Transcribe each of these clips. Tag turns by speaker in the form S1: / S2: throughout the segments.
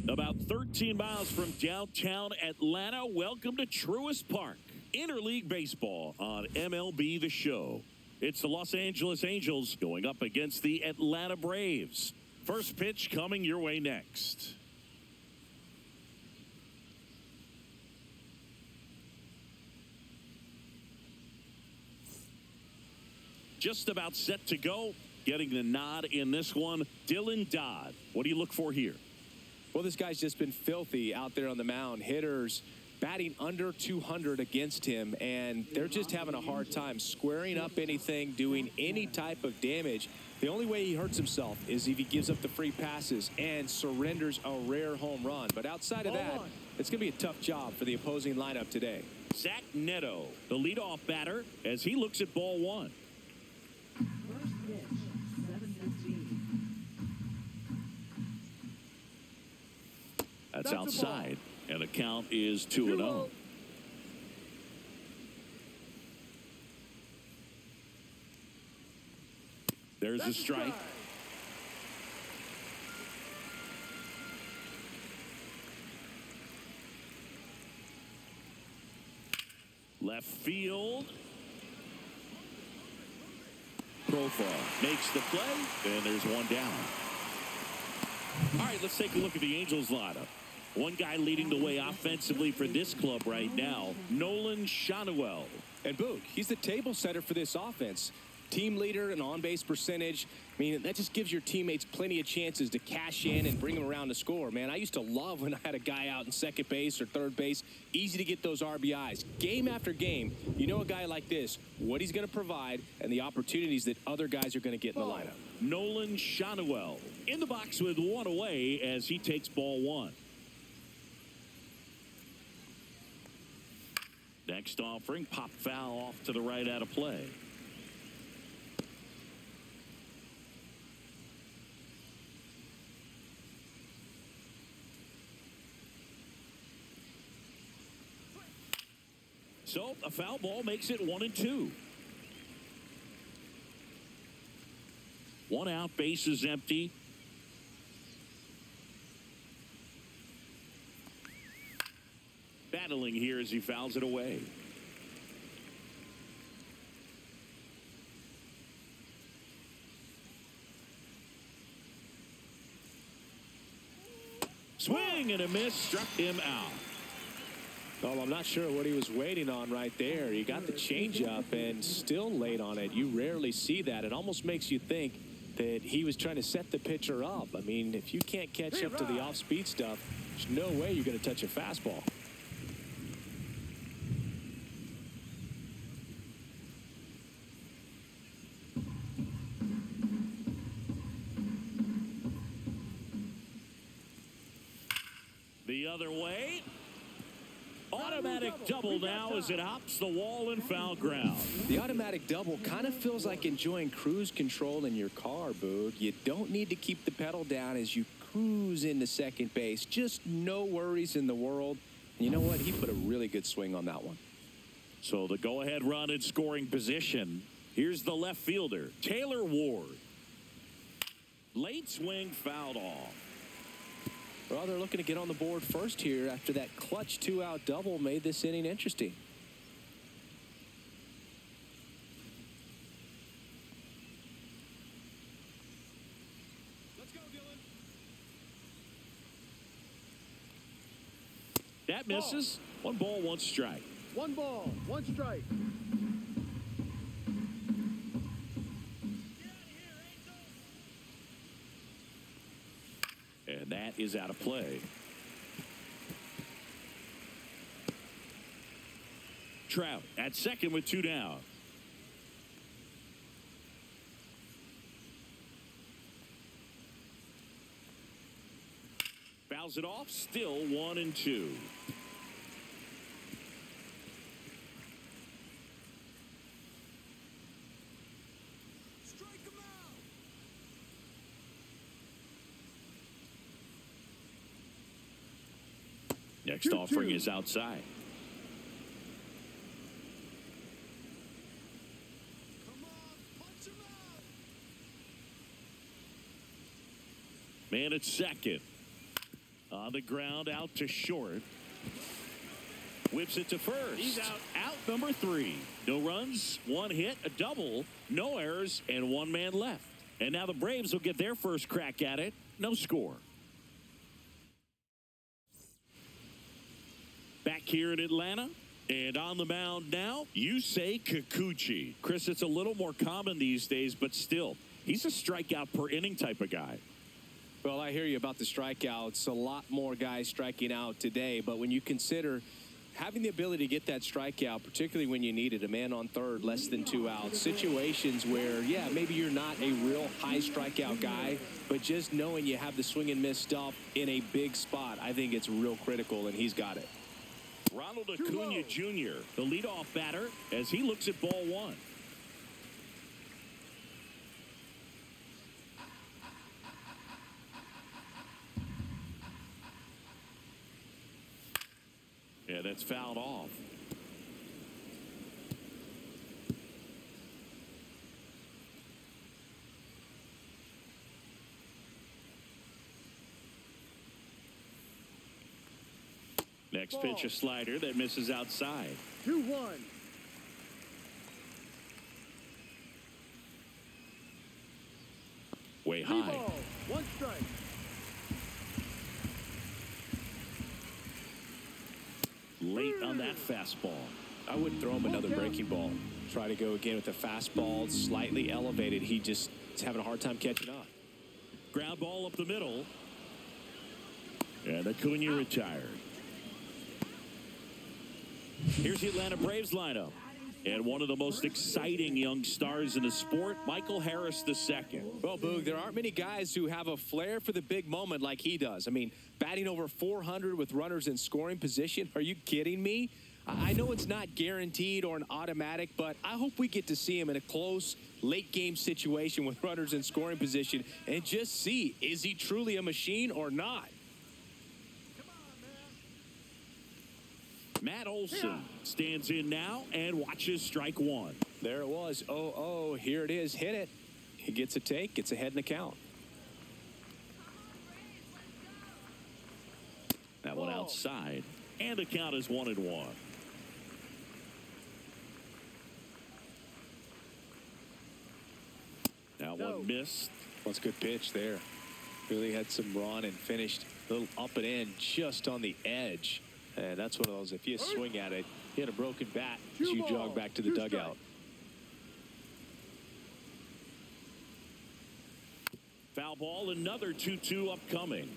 S1: About 13 miles from downtown Atlanta, welcome to Truist Park. Interleague Baseball on MLB The Show. It's the Los Angeles Angels going up against the Atlanta Braves. First pitch coming your way next. Just about set to go. Getting the nod in this one, Dylan Dodd. What do you look for here?
S2: Well, this guy's just been filthy out there on the mound. Hitters batting under 200 against him, and they're just having a hard time squaring up anything, doing any type of damage. The only way he hurts himself is if he gives up the free passes and surrenders a rare home run. But outside of that, it's going to be a tough job for the opposing lineup today.
S1: Zach Neto, the leadoff batter, as he looks at ball one.
S3: First pitch, 7:15.
S1: That's outside, and the count is 2-0. There's a strike. Left field. Profile makes the play, and there's one down. All right, let's take a look at the Angels lineup. One guy leading the way offensively for this club right now, Nolan Shanuel.
S2: And Boog, he's the table setter for this offense. Team leader and on-base percentage. I mean, that just gives your teammates plenty of chances to cash in and bring them around to score. Man, I used to love when I had a guy out in second base or third base. Easy to get those RBIs. Game after game, you know a guy like this, what he's going to provide and the opportunities that other guys are going to get in the lineup.
S1: Nolan Shanuel in the box with one away as he takes ball one. Next offering, pop foul off to the right out of play. So a foul ball makes it 1-2. One out, base is empty. Battling here as he fouls it away. Swing and a miss, struck him out.
S2: Well, I'm not sure what he was waiting on right there. He got the changeup and still late on it. You rarely see that. It almost makes you think that he was trying to set the pitcher up. I mean, if you can't catch up to the off-speed stuff, there's no way you're going to touch a fastball.
S1: The other way. Automatic double now as it hops the wall and foul ground.
S2: The automatic double kind of feels like enjoying cruise control in your car, Boog. You don't need to keep the pedal down as you cruise into second base. Just no worries in the world. And you know what? He put a really good swing on that one.
S1: So the go-ahead run in scoring position. Here's the left fielder, Taylor Ward. Late swing fouled off.
S2: Well, they're looking to get on the board first here after that clutch two-out double made this inning interesting.
S4: Let's go, Dylan.
S1: That misses. One ball, one strike.
S4: One ball, one strike.
S1: And that is out of play. Trout at second with two down. Fouls it off, still 1-2. Next offering is outside. Man at second. On the ground, out to short. Whips it to first.
S4: He's out.
S1: Out number 3. No runs, 1 hit, a double, no errors, and 1 man left. And now the Braves will get their first crack at it. No score. Back here in Atlanta. And on the mound now, Yusei Kikuchi. Chris, it's a little more common these days, but still, he's a strikeout per inning type of guy.
S2: Well, I hear you about the strikeouts. A lot more guys striking out today. But when you consider having the ability to get that strikeout, particularly when you need it, a man on third, less than 2 outs, situations where, yeah, maybe you're not a real high strikeout guy, but just knowing you have the swing and miss stuff in a big spot, I think it's real critical, and he's got it.
S1: Ronald Acuna Jr., the leadoff batter, as he looks at ball 1. Yeah, that's fouled off. Next pitch, a slider that misses outside.
S4: 2-1.
S1: Way high.
S4: Ball. 1 strike.
S1: Late on that fastball.
S2: I wouldn't throw him another breaking ball. Try to go again with the fastball, slightly elevated. He just is having a hard time catching up.
S1: Ground ball up the middle. And Acuna retired. Here's the Atlanta Braves lineup. And one of the most exciting young stars in the sport, Michael Harris II.
S2: Well, Boog, there aren't many guys who have a flair for the big moment like he does. I mean, batting over 400 with runners in scoring position. Are you kidding me? I know it's not guaranteed or an automatic, but I hope we get to see him in a close, late-game situation with runners in scoring position and just see, is he truly a machine or not?
S1: Matt Olson stands in now and watches strike 1.
S2: There it was. Oh, here it is. Hit it. He gets a take, gets ahead in the count.
S1: That one outside. And the count is 1-1. That one missed.
S2: That's a good pitch there. Really had some run and finished a little up and in just on the edge. And that's one of those, if you swing at it, you hit a broken bat as you jog back to the dugout.
S1: Foul ball, another 2-2 upcoming.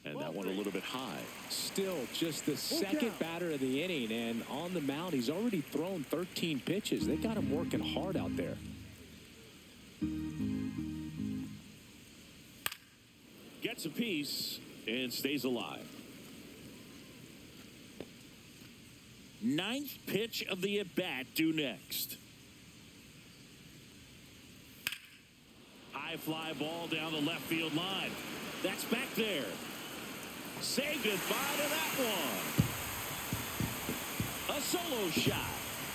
S1: And that one a little bit high.
S2: Still just the second batter of the inning, and on the mound, he's already thrown 13 pitches. They got him working hard out there.
S1: Gets a piece and stays alive. 9th pitch of the at-bat due next. High fly ball down the left field line. That's back there. Say goodbye to that one. A solo shot.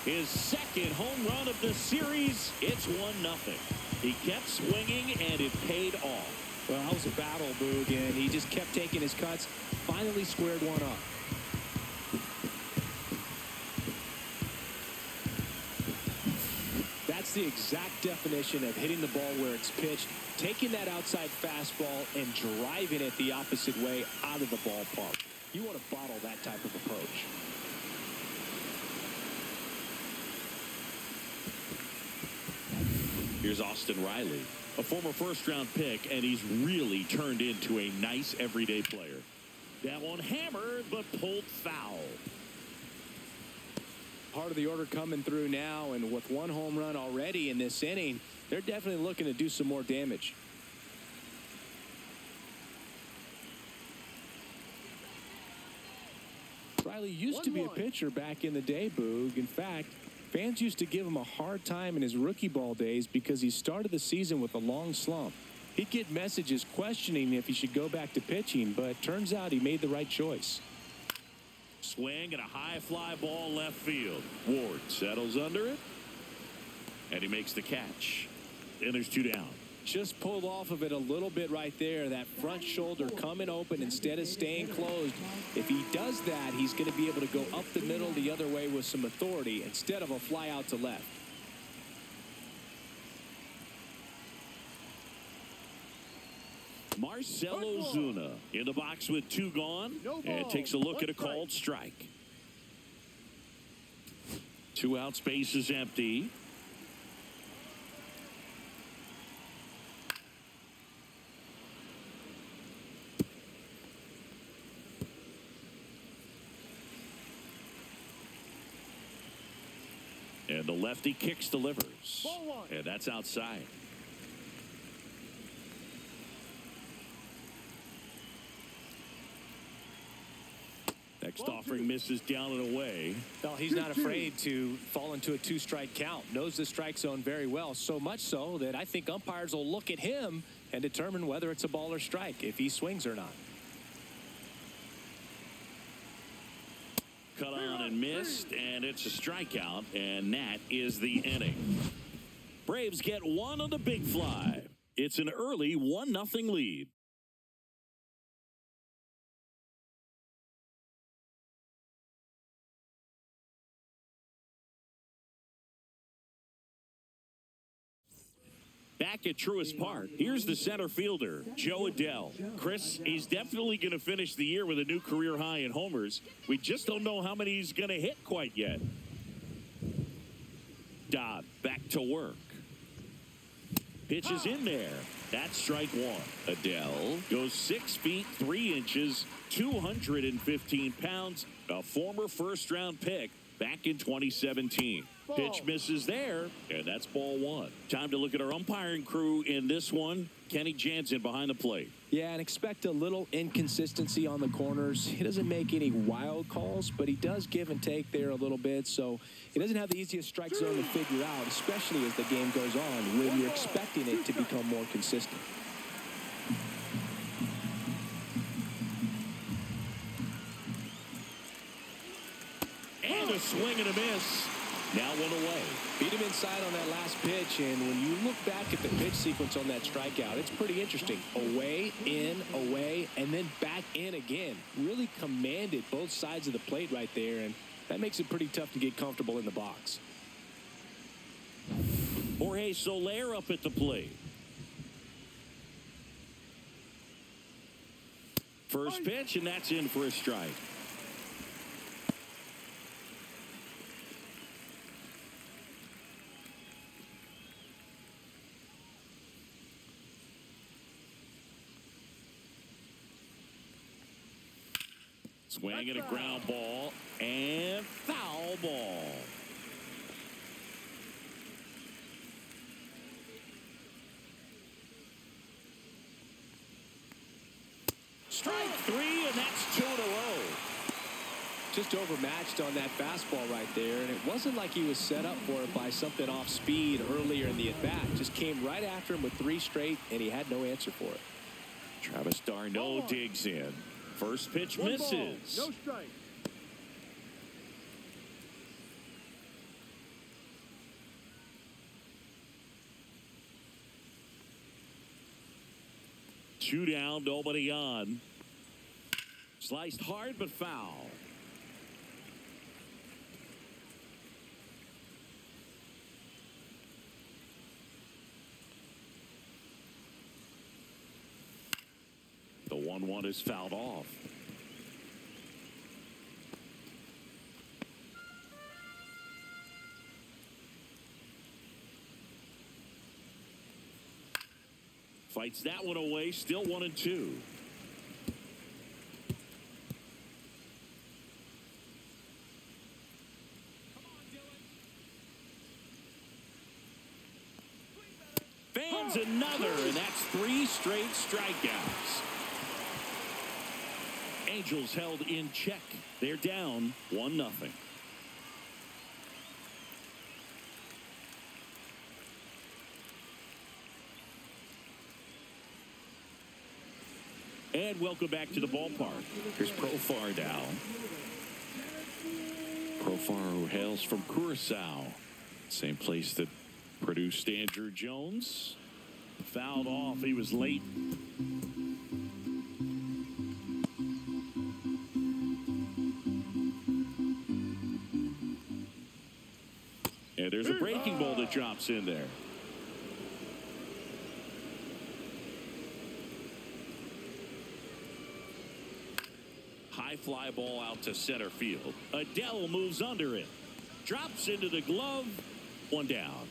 S1: His second home run of the series. It's 1-0. He kept swinging, and it paid off.
S2: Well, that was a battle, Boog, and he just kept taking his cuts. Finally squared one up. That's the exact definition of hitting the ball where it's pitched, taking that outside fastball and driving it the opposite way out of the ballpark. You want to bottle that type of approach.
S1: Here's Austin Riley, a former first-round pick, and he's really turned into a nice everyday player. That one hammered, but pulled foul.
S2: Part of the order coming through now, and with one home run already in this inning, they're definitely looking to do some more damage. Riley used to be a pitcher back in the day, Boog. In fact, Fans used to give him a hard time in his rookie ball days because he started the season with a long slump. He'd get messages questioning if he should go back to pitching, but turns out he made the right choice.
S1: Swing and a high fly ball left field. Ward settles under it, and he makes the catch. And there's 2 down.
S2: Just pulled off of it a little bit right there. That front shoulder coming open instead of staying closed. If he does that, he's going to be able to go up the middle the other way with some authority instead of a fly out to left.
S1: Marcell Ozuna in the box with 2 gone, and takes a look at a called strike. 2 out, space is empty. And the lefty kicks, delivers. And that's outside. Next offering misses down and away.
S2: Well, he's not afraid to fall into a 2-strike count. Knows the strike zone very well. So much so that I think umpires will look at him and determine whether it's a ball or strike, if he swings or not.
S1: Cut on and missed, and it's a strikeout, and that is the inning. Braves get 1 on the big fly. It's an early 1-0 lead. Back at Truist Park, here's the center fielder, Joe Adell. Chris, he's definitely going to finish the year with a new career high in homers. We just don't know how many he's going to hit quite yet. Dodd back to work. Pitch is in there. That's strike 1. Adell goes 6 feet 3 inches, 215 pounds, a former first-round pick back in 2017. Pitch misses there, and that's ball 1. Time to look at our umpiring crew in this one. Kenny Jansen behind the plate.
S2: Yeah, and expect a little inconsistency on the corners. He doesn't make any wild calls, but he does give and take there a little bit, so he doesn't have the easiest strike zone to figure out, especially as the game goes on, when you're expecting it to become more consistent.
S1: And a swing and a miss. Now 1 away.
S2: Beat him inside on that last pitch, and when you look back at the pitch sequence on that strikeout, it's pretty interesting. Away, in, away, and then back in again. Really commanded both sides of the plate right there, and that makes it pretty tough to get comfortable in the box.
S1: Jorge Soler up at the plate. First pitch, and that's in for a strike. Swing and a ground ball, and foul ball. Strike 3, and that's 2 in a row.
S2: Just overmatched on that fastball right there, and it wasn't like he was set up for it by something off speed earlier in the at-bat. Just came right after him with 3 straight, and he had no answer for it.
S1: Travis d'Arnaud digs in. First pitch misses.
S4: No strike.
S1: Two down, nobody on. Sliced hard but foul. The 1-1 is fouled off. Fights that one away, still 1-2. Fans another, and that's 3 straight strikeouts. Angels held in check. They're down 1-0. And welcome back to the ballpark. Here's Profar now. Profar, who hails from Curacao. Same place that produced Andrew Jones. Fouled off. He was late. And there's a breaking ball that drops in there. High fly ball out to center field. Adele moves under it. Drops into the glove. One down.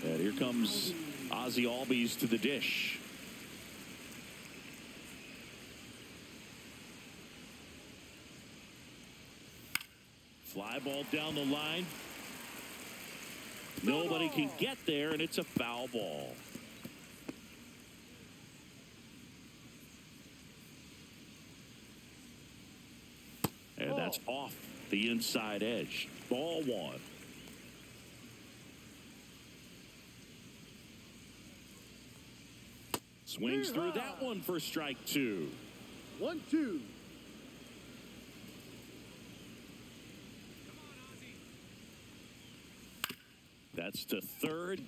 S1: And here comes Ozzie Albies to the dish. Fly ball down the line. Nobody can get there, and it's a foul ball. And that's off the inside edge. Ball one. Swings through that one for strike two.
S4: 1-2.
S1: That's to third.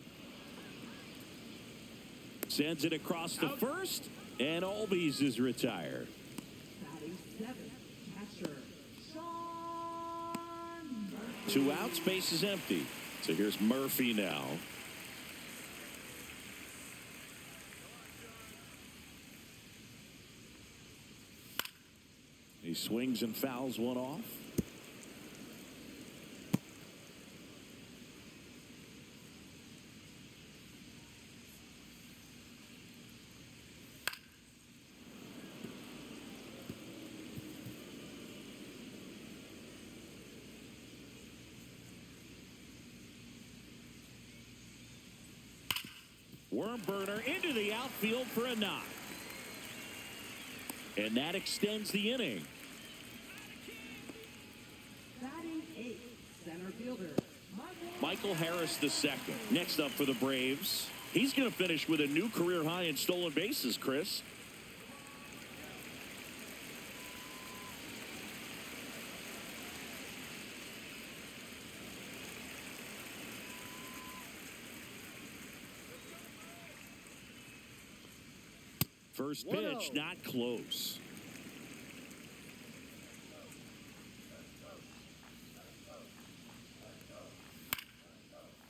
S1: Sends it across to first. And Albies is retired.
S3: Batting seventh, catcher Sean Murphy.
S1: 2 outs, base is empty. So here's Murphy now. He swings and fouls one off. Worm burner into the outfield for a knock. And that extends the inning.
S3: Batting eighth, center fielder
S1: Michael Harris II. Next up for the Braves. He's going to finish with a new career high in stolen bases, Chris. First pitch, not close.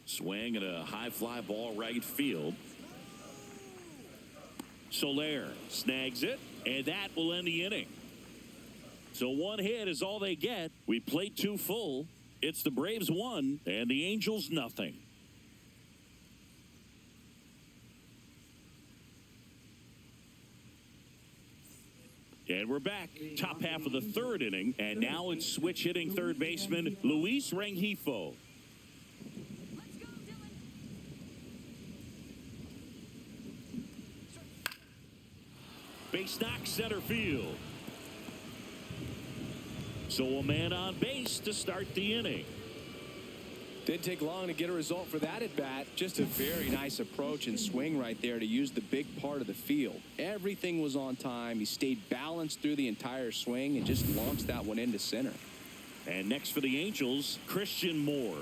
S1: Swing and a high fly ball right field. Soler snags it, and that will end the inning. So one hit is all they get. We played 2 full. It's the Braves 1 and the Angels nothing. And we're back. Top half of the 3rd inning. And now it's switch hitting third baseman Luis Rengifo. Base knock center field. So a man on base to start the inning.
S2: Didn't take long to get a result for that at bat. Just a very nice approach and swing right there to use the big part of the field. Everything was on time. He stayed balanced through the entire swing and just launched that one into center.
S1: And next for the Angels, Christian Moore.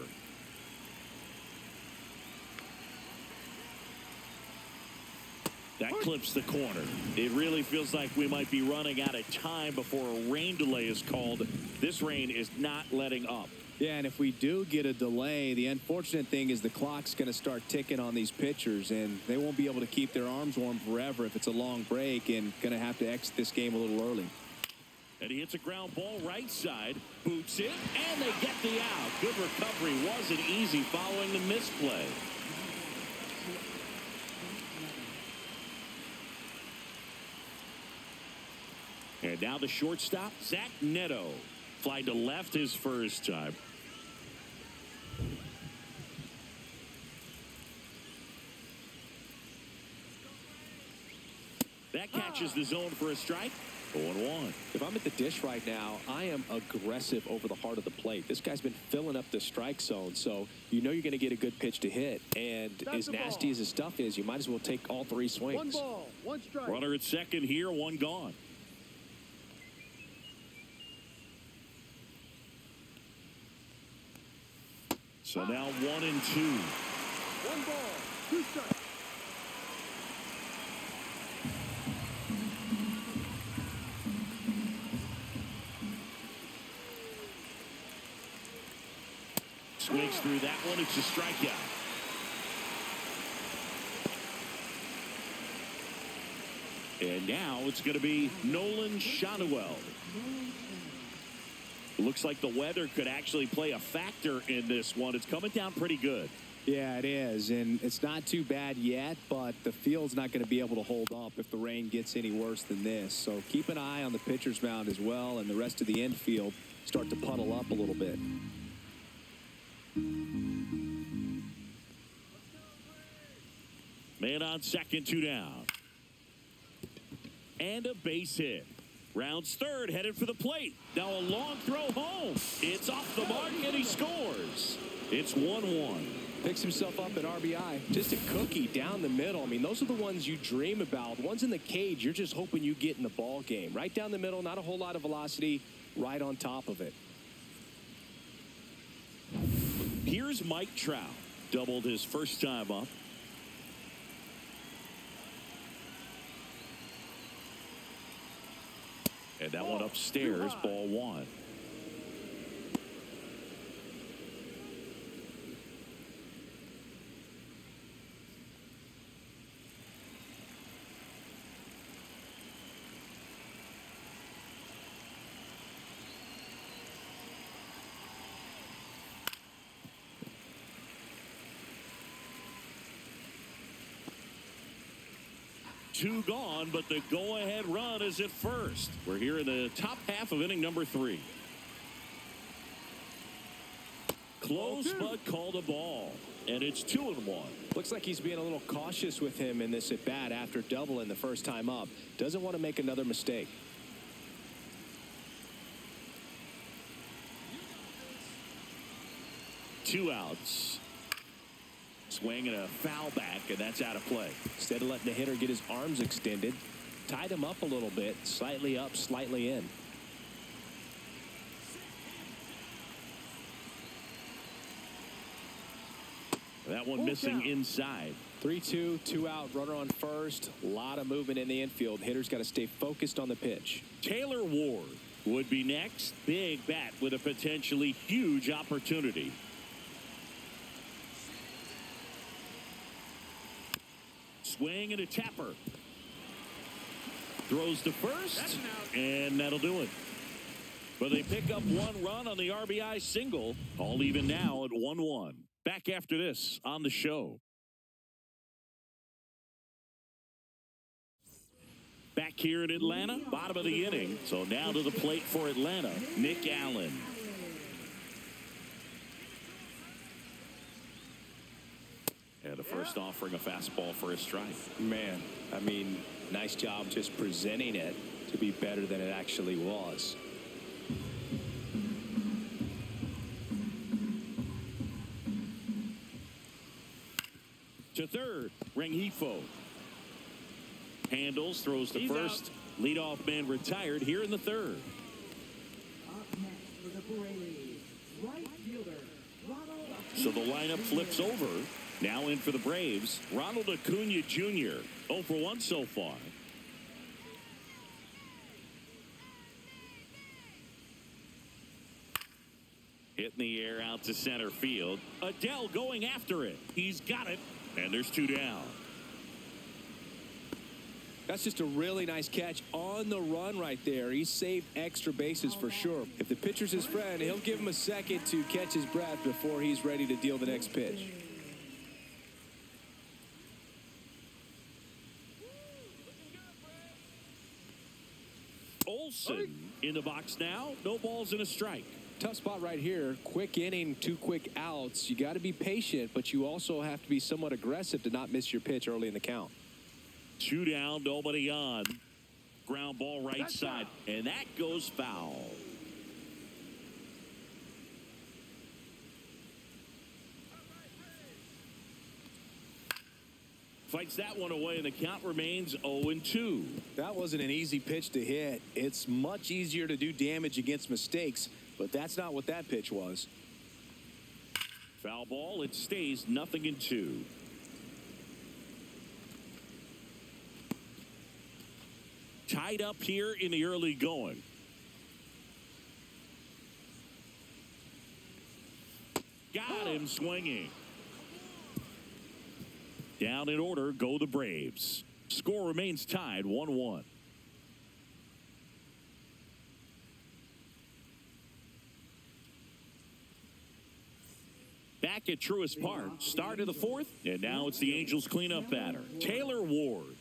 S1: That clips the corner. It really feels like we might be running out of time before a rain delay is called. This rain is not letting up.
S2: Yeah, and if we do get a delay, the unfortunate thing is the clock's going to start ticking on these pitchers, and they won't be able to keep their arms warm forever if it's a long break, and going to have to exit this game a little early.
S1: And he hits a ground ball right side, boots it, and they get the out. Good recovery. Wasn't easy following the misplay. And now the shortstop, Zach Neto. Fly to left his first time. That catches the zone for a strike. 0-1.
S2: If I'm at the dish right now, I am aggressive over the heart of the plate. This guy's been filling up the strike zone, so you know you're going to get a good pitch to hit. And as nasty as his stuff is, you might as well take all three swings.
S4: 1 ball, 1 strike.
S1: Runner at second here, 1 gone. So now 1-2.
S4: 1 ball, 2 strikes.
S1: Swings through that one. It's a strikeout. And now it's going to be Nolan Schanuel. Looks like the weather could actually play a factor in this one. It's coming down pretty good.
S2: Yeah, it is, and it's not too bad yet, but the field's not going to be able to hold up if the rain gets any worse than this. So keep an eye on the pitcher's mound as well, and the rest of the infield start to puddle up a little bit.
S1: Man on second, 2 down. And a base hit. Rounds third, headed for the plate. Now a long throw home. It's off the mark, and he scores. It's 1-1.
S2: Picks himself up at RBI. Just a cookie down the middle. I mean, those are the ones you dream about. Ones in the cage, you're just hoping you get in the ball game. Right down the middle, not a whole lot of velocity, right on top of it.
S1: Here's Mike Trout. Doubled his first time up. And that one upstairs, ball 1. Two gone, but the go-ahead run is at first. We're here in the top half of inning number 3. Close, but called a ball. And it's 2-1.
S2: Looks like he's being a little cautious with him in this at-bat after doubling the first time up. Doesn't want to make another mistake.
S1: Two outs. Swing and a foul back, and that's out of play.
S2: Instead of letting the hitter get his arms extended, tied him up a little bit, slightly up, slightly in.
S1: That one missing inside.
S2: 3-2, 2 out, runner on first. A lot of movement in the infield. Hitter's got to stay focused on the pitch.
S1: Taylor Ward would be next. Big bat with a potentially huge opportunity. Swing and a tapper. Throws to first, and that'll do it. But they pick up 1 run on the RBI single. All even now at 1-1. Back after this on the show. Back here in Atlanta, bottom of the inning. So now to the plate for Atlanta, Nick Allen. And the first offering a fastball for a strike.
S2: Man, I mean, nice job just presenting it to be better than it actually was.
S1: To third, Rengifo. Handles, throws to first. Leadoff man retired here in the third.
S3: Up next for the Braves, right fielder, Ronald.
S1: So the lineup flips over. Now in for the Braves, Ronald Acuna Jr. 0 for 1 so far. Hitting the air out to center field. Adele going after it. He's got it, and there's 2 down.
S2: That's just a really nice catch on the run right there. He saved extra bases for sure. If the pitcher's his friend, he'll give him a second to catch his breath before he's ready to deal the next pitch.
S1: Olsen in the box now. No balls and a strike.
S2: Tough spot right here. Quick inning, 2 quick outs. You got to be patient, but you also have to be somewhat aggressive to not miss your pitch early in the count.
S1: 2 down, nobody on. Ground ball right side, and that goes foul. Fights that one away, and the count remains 0-2.
S2: That wasn't an easy pitch to hit. It's much easier to do damage against mistakes, but that's not what that pitch was.
S1: Foul ball. It stays 0-2. Tied up here in the early going. Got him swinging. Down in order go the Braves. Score remains tied 1-1. Back at Truist Park, start of the fourth, and now it's the Angels cleanup batter, Taylor Ward.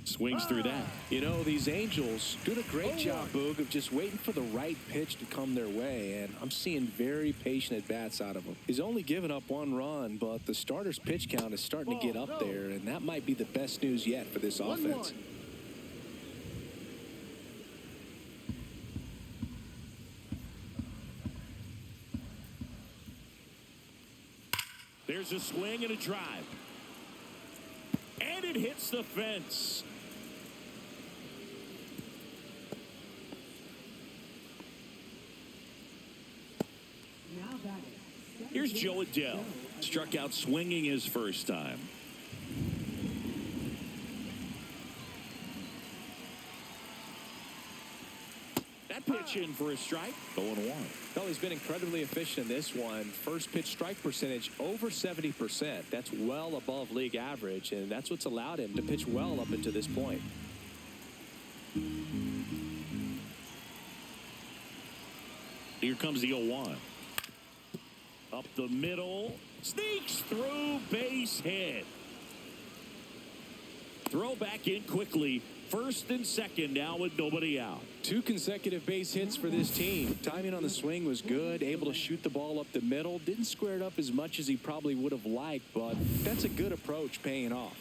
S1: Swings through that.
S2: You know, these Angels doing a great job, Boog, of just waiting for the right pitch to come their way, and I'm seeing very patient at-bats out of them. He's only given up 1 run, but the starter's pitch count is starting to get up there, and that might be the best news yet for this offense.
S1: There's a swing and a drive. And it hits the fence. Here's Joe Adell. Struck out swinging his first time. That pitch in for a strike. 0-1.
S2: Well, he's been incredibly efficient in this one. First pitch strike percentage over 70%. That's well above league average, and that's what's allowed him to pitch well up until this point.
S1: Here comes the 0-1. Up the middle. Sneaks through, base hit. Throw back in quickly. First and second now with nobody out.
S2: 2 consecutive base hits for this team. Timing on the swing was good. Able to shoot the ball up the middle. Didn't square it up as much as he probably would have liked, but that's a good approach paying off.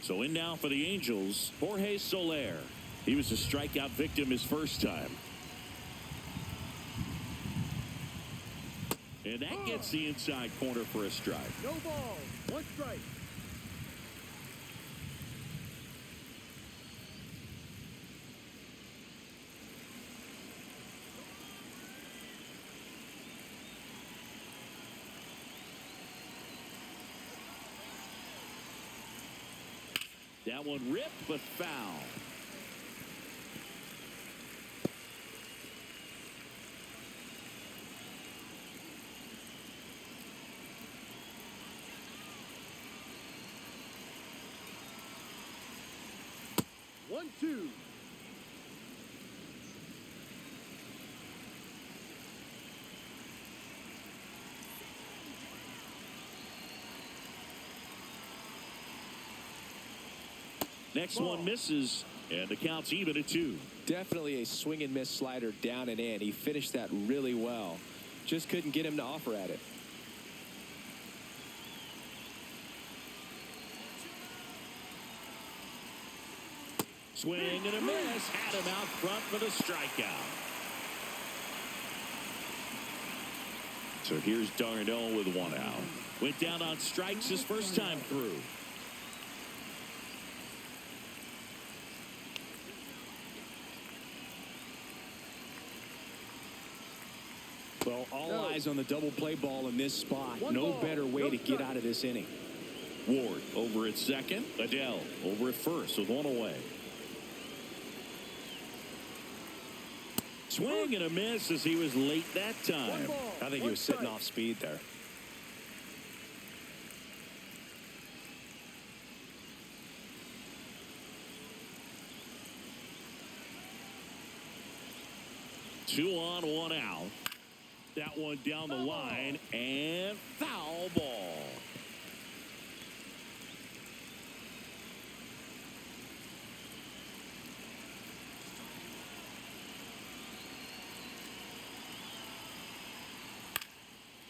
S1: So in now for the Angels, Jorge Soler. He was a strikeout victim his first time. And that gets the inside corner for a strike.
S4: No ball. 1 strike.
S1: That one ripped, but foul.
S4: One, two.
S1: Next one misses, and the count's even at 2.
S2: Definitely a swing and miss slider down and in. He finished that really well. Just couldn't get him to offer at it.
S1: Swing and a miss. Had him out front for the strikeout. So here's Darnell with 1 out. Went down on strikes his first time through.
S2: Well, all eyes on the double play ball in this spot. No better way to get out of this inning.
S1: Ward over at second. Adell over at first with 1 away. Swing and a miss as he was late that time.
S2: I think he was sitting off speed there.
S1: Two on, 1 out. That one down the line, and foul ball.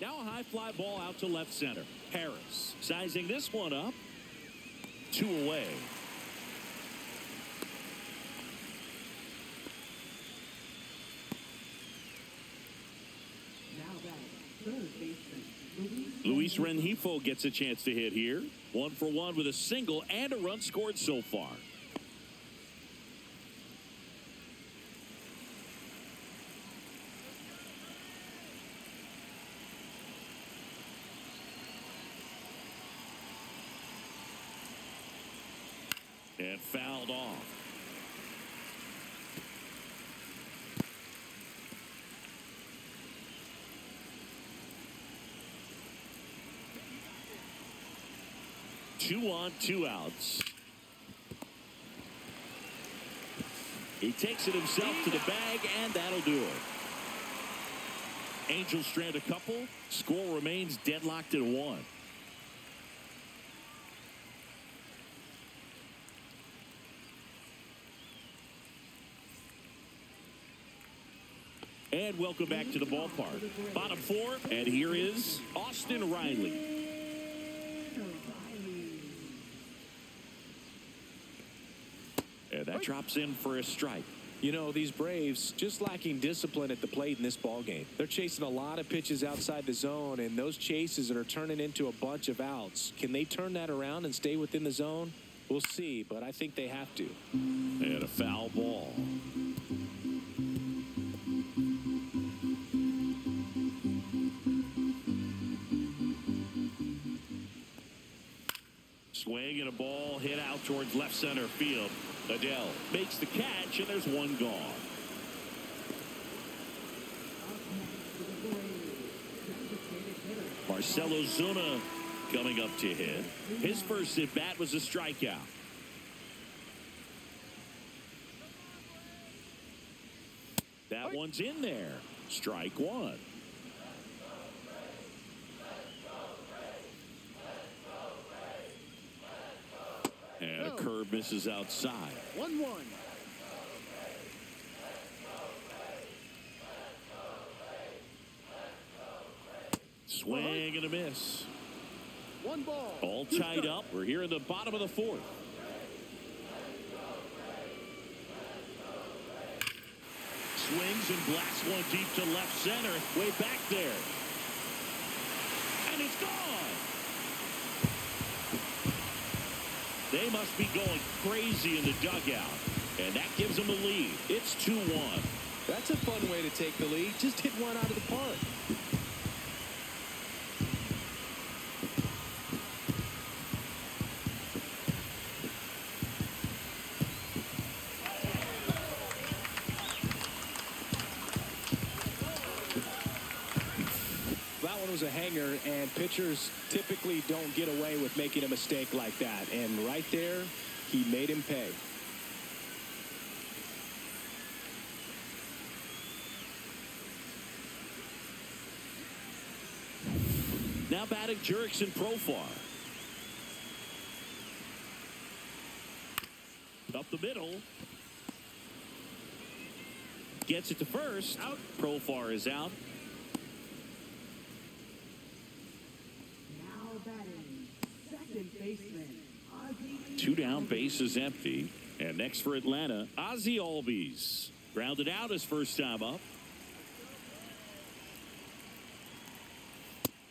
S1: Now high fly ball out to left center. Harris sizing this one up. 2 away.
S3: Now batting, third baseman,
S1: Luis Rengifo gets a chance to hit here. 1 for 1 with a single and a run scored so far. And fouled off. Two on, 2 outs. He takes it himself to the bag, and that'll do it. Angels strand a couple. Score remains deadlocked at 1. And welcome back to the ballpark. Bottom 4, and here is Austin Riley. And that drops in for a strike.
S2: You know, these Braves just lacking discipline at the plate in this ball game. They're chasing a lot of pitches outside the zone, and those chases are turning into a bunch of outs. Can they turn that around and stay within the zone? We'll see, but I think they have to.
S1: And a foul ball. Swing and a ball hit out towards left center field. Adele makes the catch, and there's one gone. Marcelo Zuna coming up to hit. His first at bat was a strikeout. That one's in there. Strike 1. And a curve misses outside.
S4: 1-1.
S1: Swing and a miss.
S4: 1 ball.
S1: All tied up. We're here in the bottom of the 4th. Swings and blasts one deep to left center. Way back there. And it's gone. They must be going crazy in the dugout. And that gives them a lead. It's 2-1.
S2: That's a fun way to take the lead. Just hit one out of the park. That one was a hanger, and pitchers typically don't get away with making a mistake like that. And right there, he made him pay.
S1: Now batting Jurickson Profar. Up the middle. Gets it to first.
S4: Out.
S1: Profar is out.
S3: now batting, second baseman, Ozzie.
S1: 2 down, bases empty. And next for Atlanta, Ozzie Albies. Grounded out his first time up.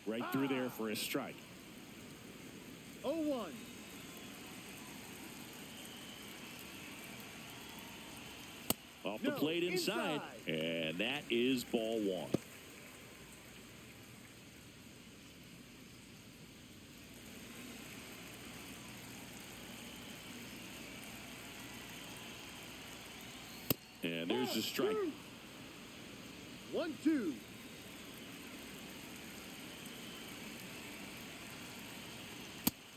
S1: Right through there for a strike.
S4: 0-1.
S1: Off the plate inside. And that is ball 1. And there's the strike.
S4: 1-2.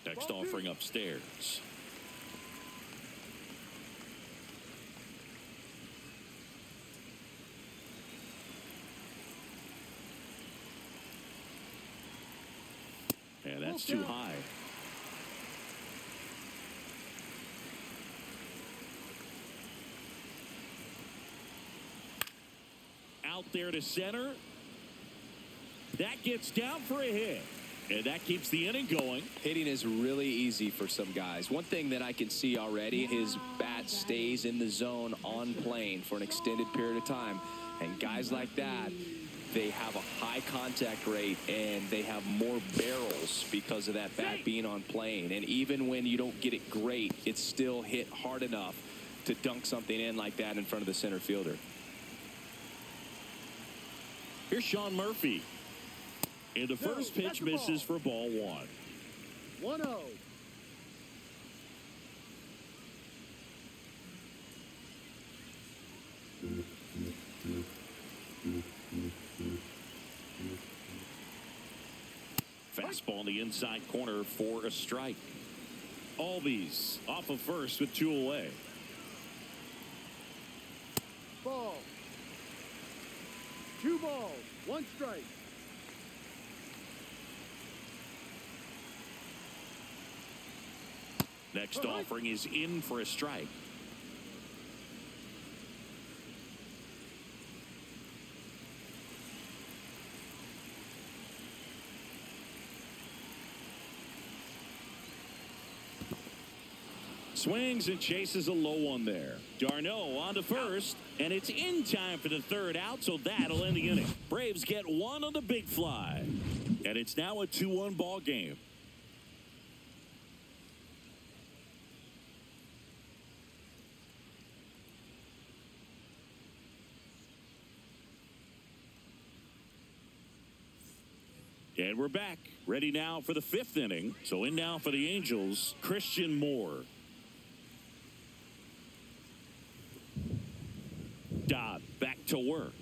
S1: Next offering upstairs. And that's too high. Out there to center. That gets down for a hit. And that keeps the inning going.
S2: Hitting is really easy for some guys. One thing that I can see already, his bat stays in the zone on plane for an extended period of time. And guys like that, they have a high contact rate and they have more barrels because of that bat being on plane. And even when you don't get it great, it's still hit hard enough to dunk something in like that in front of the center fielder.
S1: Here's Sean Murphy. And the first pitch misses for ball one.
S4: 1-0.
S1: Fastball in the inside corner for a strike. Albies off of first with 2 away.
S4: Ball. 2 balls, 1 strike.
S1: Next offering is in for a strike. Swings and chases a low one there. Darno on to first, and it's in time for the third out, so that'll end the inning. Braves get one on the big fly, and it's now a 2-1 ball game. And we're back, ready now for the 5th inning. So in now for the Angels, Christian Moore. Dodd back to work.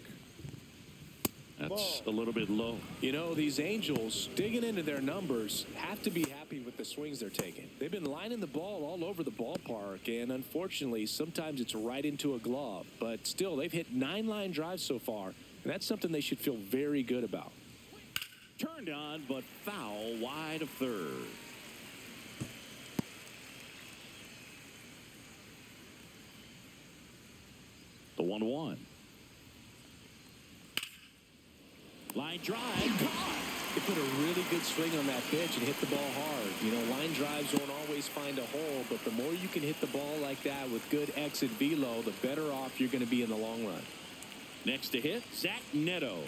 S1: That's a little bit low.
S2: You know, these Angels, digging into their numbers, have to be happy with the swings they're taking. They've been lining the ball all over the ballpark, and unfortunately, sometimes it's right into a glove. But still, they've hit 9 line drives so far, and that's something they should feel very good about.
S1: Turned on, but foul wide of third. The 1-1. Line drive.
S2: They put a really good swing on that pitch and hit the ball hard. You know, line drives won't always find a hole, but the more you can hit the ball like that with good exit velo, the better off you're going to be in the long run.
S1: Next to hit, Zach Neto.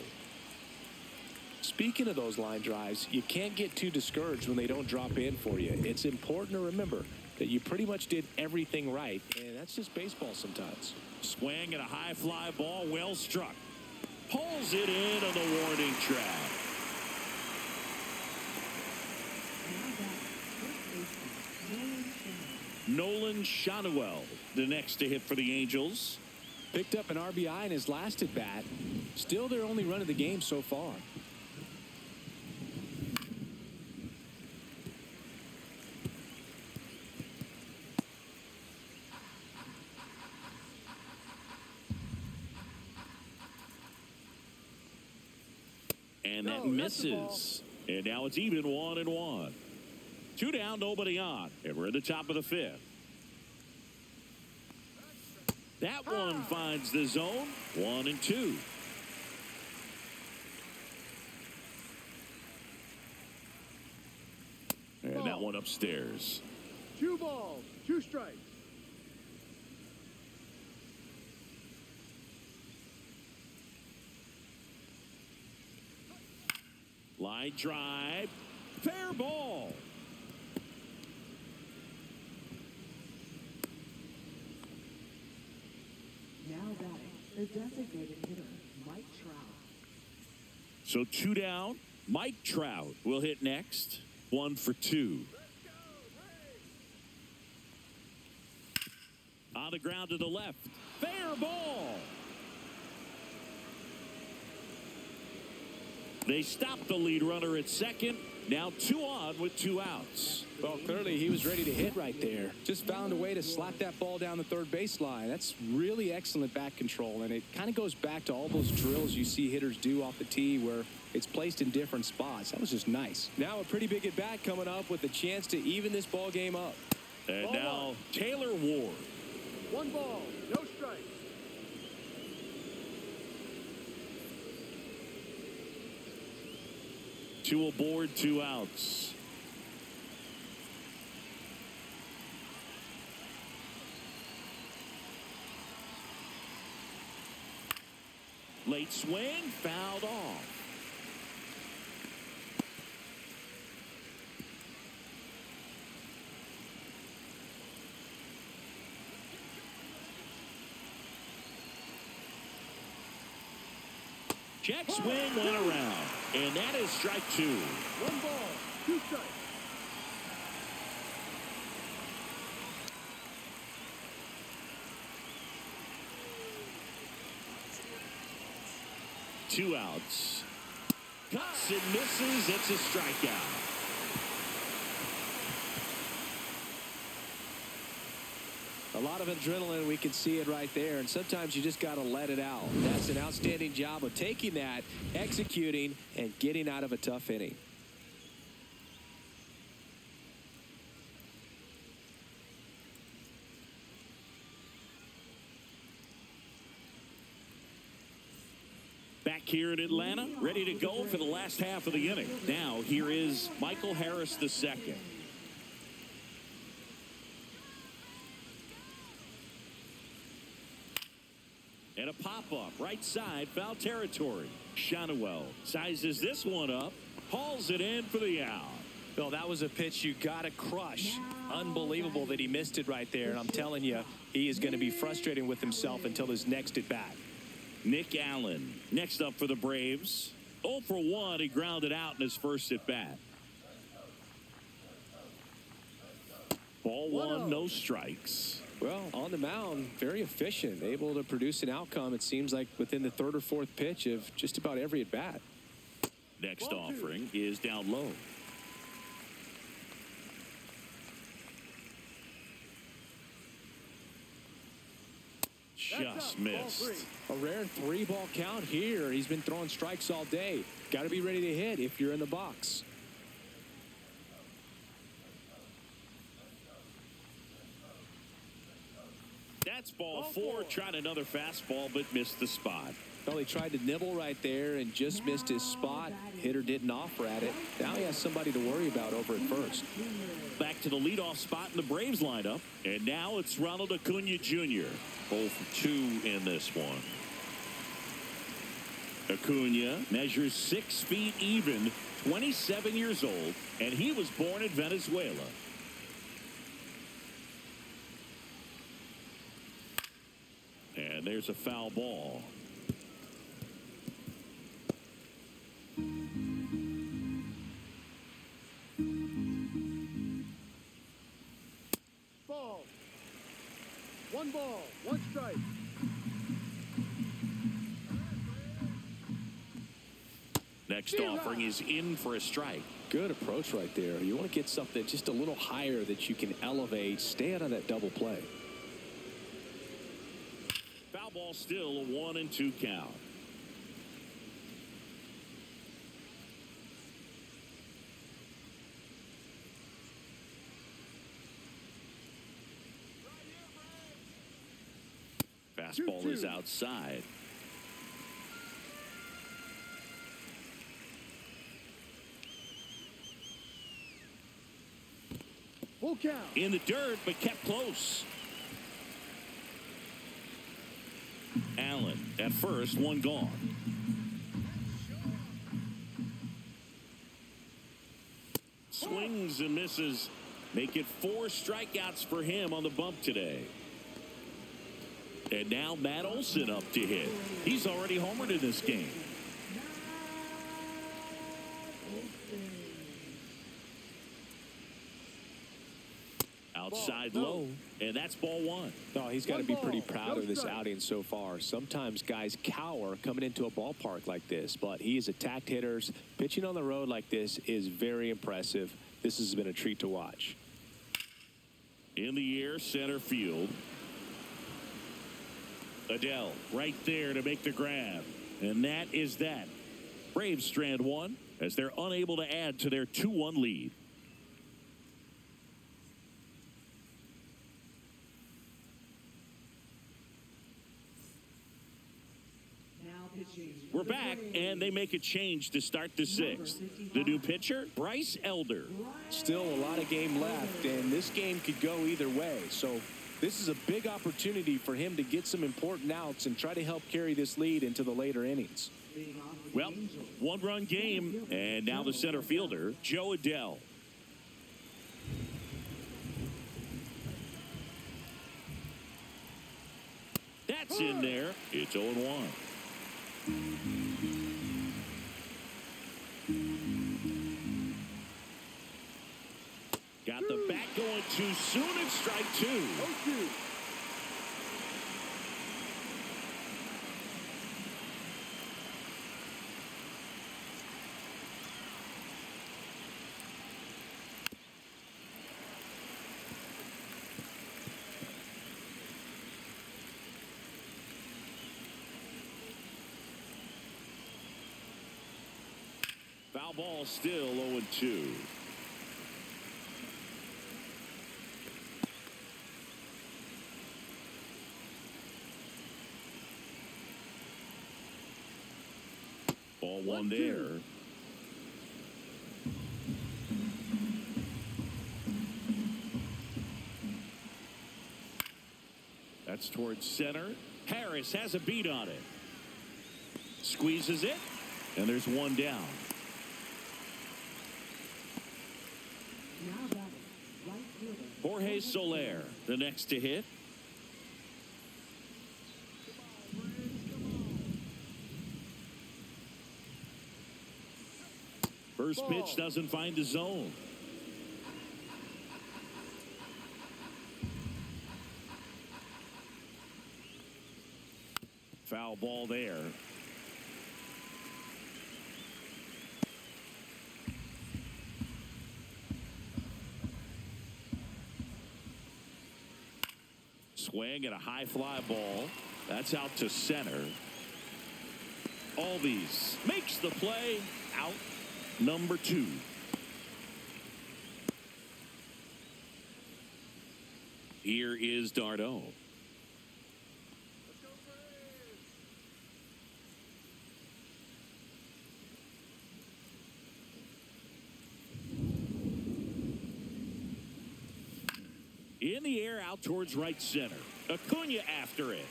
S2: Speaking of those line drives, you can't get too discouraged when they don't drop in for you. It's important to remember that you pretty much did everything right, and that's just baseball sometimes.
S1: Swing and a high fly ball, well struck. Pulls it in on the warning track. Nolan Shanuel, the next to hit for the Angels.
S2: Picked up an RBI in his last at bat. Still their only run of the game so far.
S1: And that misses. And now it's even 1-1. 2 down, nobody on. And we're at the top of the 5th. That one finds the zone. 1-2. And that one upstairs.
S4: 2 balls, 2 strikes.
S1: Line drive. Fair ball.
S3: Now batting, the designated hitter, Mike Trout.
S1: So 2 down. Mike Trout will hit next. 1 for 2. On the ground to the left. Fair ball. They stopped the lead runner at second. Now 2 on with 2 outs.
S2: Well, clearly he was ready to hit right there. Just found a way to slap that ball down the third baseline. That's really excellent bat control, and it kind of goes back to all those drills you see hitters do off the tee where it's placed in different spots. That was just nice. Now a pretty big at bat coming up with a chance to even this ball game up.
S1: And
S4: Ball
S1: now
S4: 1.
S1: Taylor Ward.
S4: 1 ball, no strikes.
S1: Two aboard, 2 outs. Late swing, fouled off. Check swing went around, and that is strike 2.
S4: 1 ball, 2 strikes.
S1: Two outs. Cuts and misses. It's a strikeout.
S2: A lot of adrenaline, we can see it right there, and sometimes you just got to let it out. That's an outstanding job of taking that, executing, and getting out of a tough inning.
S1: Back here in Atlanta, ready to go for the last half of the inning. Now, here is Michael Harris II. And a pop-up, right side, foul territory. Shonowell sizes this one up, hauls it in for the out.
S2: Well, that was a pitch you got to crush. Unbelievable that he missed it right there. And I'm telling you, he is going to be frustrated with himself until his next at bat.
S1: Nick Allen next up for the Braves. 0 for 1. He grounded out in his first at bat. Ball 1, no strikes.
S2: Well, on the mound, very efficient, able to produce an outcome, it seems like, within the 3rd or 4th pitch of just about every at bat.
S1: Next offering is down low. Just missed.
S2: A rare 3-ball count here. He's been throwing strikes all day. Got to be ready to hit if you're in the box.
S1: That's ball 4. Tried another fastball, but missed the spot.
S2: Well, he tried to nibble right there and just missed his spot. Hitter didn't offer at it. Now he has somebody to worry about over at first.
S1: Back to the leadoff spot in the Braves lineup. And now it's Ronald Acuna Jr. 0 for 2 in this one. Acuna measures 6 feet even, 27 years old, and he was born in Venezuela. And there's a foul ball.
S4: Ball. 1 ball, 1 strike.
S1: Next offering is in for a strike.
S2: Good approach right there. You want to get something just a little higher that you can elevate. Stay out of that double play.
S1: Foul ball, still a 1-2 count. Fastball is outside.
S4: Full count.
S1: In the dirt, but kept close. Allen at first, 1 gone. Swings and misses. Make it 4 strikeouts for him on the bump today. And now Matt Olson up to hit. He's already homered in this game. Outside low, and that's ball 1.
S2: No, he's got to be pretty proud of this outing so far. Sometimes guys cower coming into a ballpark like this, but he has attacked hitters. Pitching on the road like this is very impressive. This has been a treat to watch.
S1: In the air, center field. Adele right there to make the grab. And that is that. Braves strand 1 as they're unable to add to their 2-1 lead. We're back, and they make a change to start the sixth. The new pitcher, Bryce Elder.
S2: Still a lot of game left, and this game could go either way. So this is a big opportunity for him to get some important outs and try to help carry this lead into the later innings.
S1: Well, one-run game, and now the center fielder, Joe Adell. That's in there. It's 0-1. Got the bat going too soon and strike two.
S4: 0-2.
S1: Foul ball, still 0-2. Ball one there. That's towards center. Harris has a beat on it. Squeezes it, and there's one down.
S3: Now batting, right fielder.
S1: Jorge Soler, the next to hit. First pitch doesn't find the zone. Foul ball there. Swing and a high fly ball. That's out to center. Albies makes the play. Out number 2. Here is Darno. In the air, out towards right center. Acuna after it.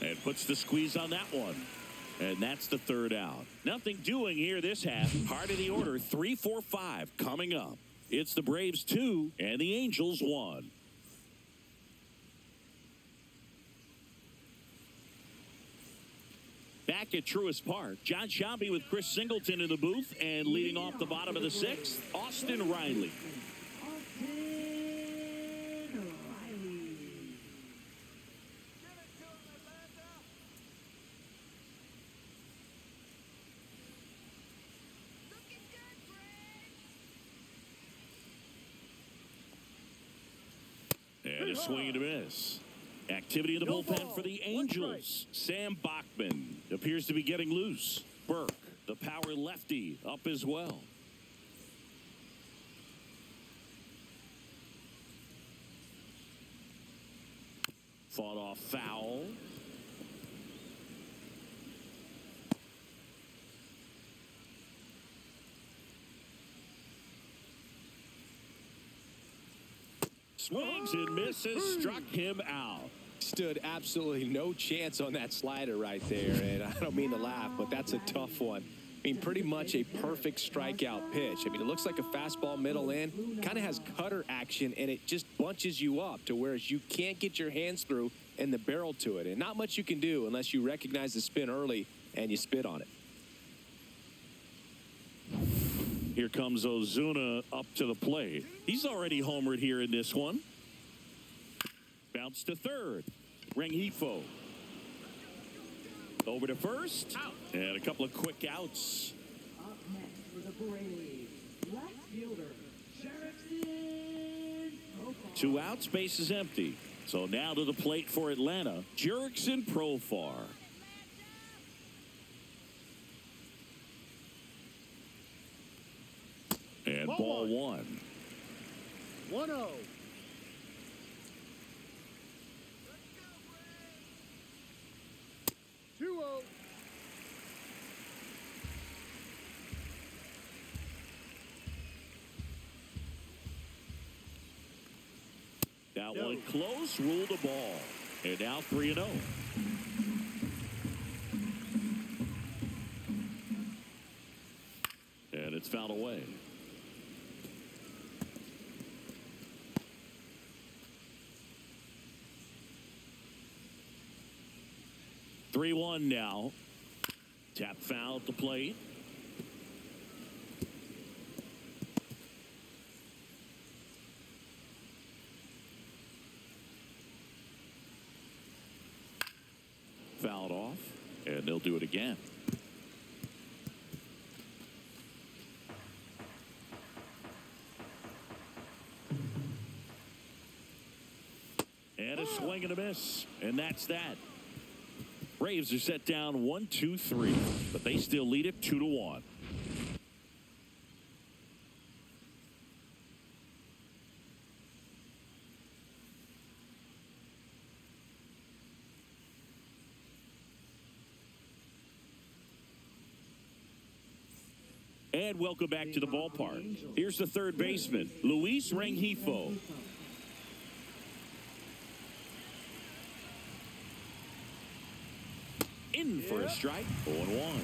S1: And puts the squeeze on that one. And that's the third out. Nothing doing here this half. Heart of the order, 3, 4, 5 coming up. It's the Braves 2 and the Angels 1. Back at Truist Park, John Sciambi with Chris Singleton in the booth, and leading off the bottom of the 6th, Austin Riley. And a swing and a miss. Activity in the bullpen for the Angels. Sam Bachman appears to be getting loose. Burke, the power lefty, up as well. Fought off foul. Swings and misses, struck him out.
S2: Stood absolutely no chance on that slider right there, and I don't mean to laugh, but that's a tough one. I mean, pretty much a perfect strikeout pitch. I mean, it looks like a fastball middle in, kind of has cutter action, and it just bunches you up to whereas you can't get your hands through and the barrel to it, and not much you can do unless you recognize the spin early and you spit on it.
S1: Here comes Ozuna up to the plate. He's already homered here in this one. Bounce to third. Rengifo. Over to first. Out. And a couple of quick outs.
S3: Up next for the Braves, left fielder, Jerickson Profar.
S1: 2 outs, base is empty. So now to the plate for Atlanta, Jerickson Profar. And ball 1.
S4: 1-0.
S1: That one close, ruled the ball. And now 3-0. And it's fouled away. (3-1) now. Tap foul at the plate. Fouled off, and they'll do it again. And a swing and a miss, and that's that. Braves are set down 1-2-3, but they still lead it 2-1. And welcome back to the ballpark. Here's the third baseman, Luis Rengifo. In for a strike, 0-1.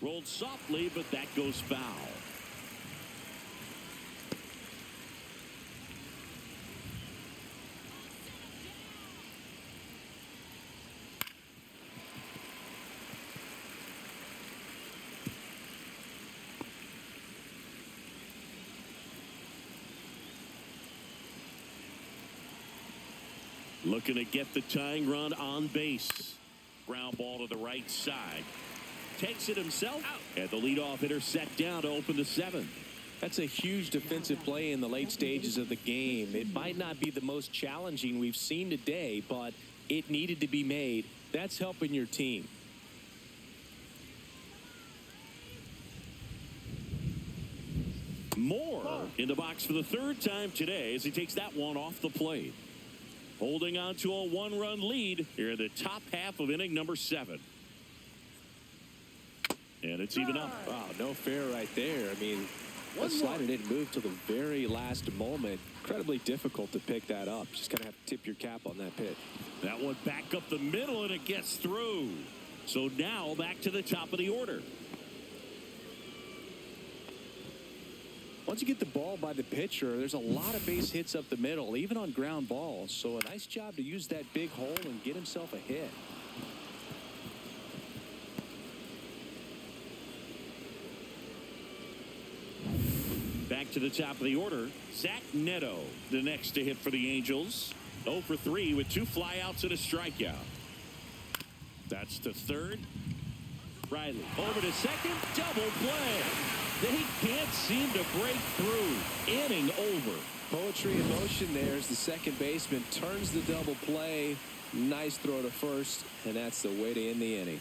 S1: Rolled softly, but that goes foul. Looking to get the tying run on base. Ground ball to the right side. Takes it himself. And the leadoff hitter set down to open the seventh.
S2: That's a huge defensive play in the late stages of the game. It might not be the most challenging we've seen today, but it needed to be made. That's helping your team.
S1: Moore in the box for the third time today as he takes that one off the plate. Holding on to a one-run lead here in the top half of inning number 7. And it's even up.
S2: Wow, no fair right there. I mean, that slider didn't move till the very last moment. Incredibly difficult to pick that up. Just kind of have to tip your cap on that pitch.
S1: That one back up the middle, and it gets through. So now back to the top of the order.
S2: Once you get the ball by the pitcher, there's a lot of base hits up the middle, even on ground balls. So a nice job to use that big hole and get himself a hit.
S1: Back to the top of the order, Zach Neto, the next to hit for the Angels. 0 for 3 with 2 flyouts and a strikeout. That's to third. Riley over to second. Double play. They can't seem to break through. Inning over.
S2: Poetry in motion there as the second baseman turns the double play. Nice throw to first, and that's the way to end the inning.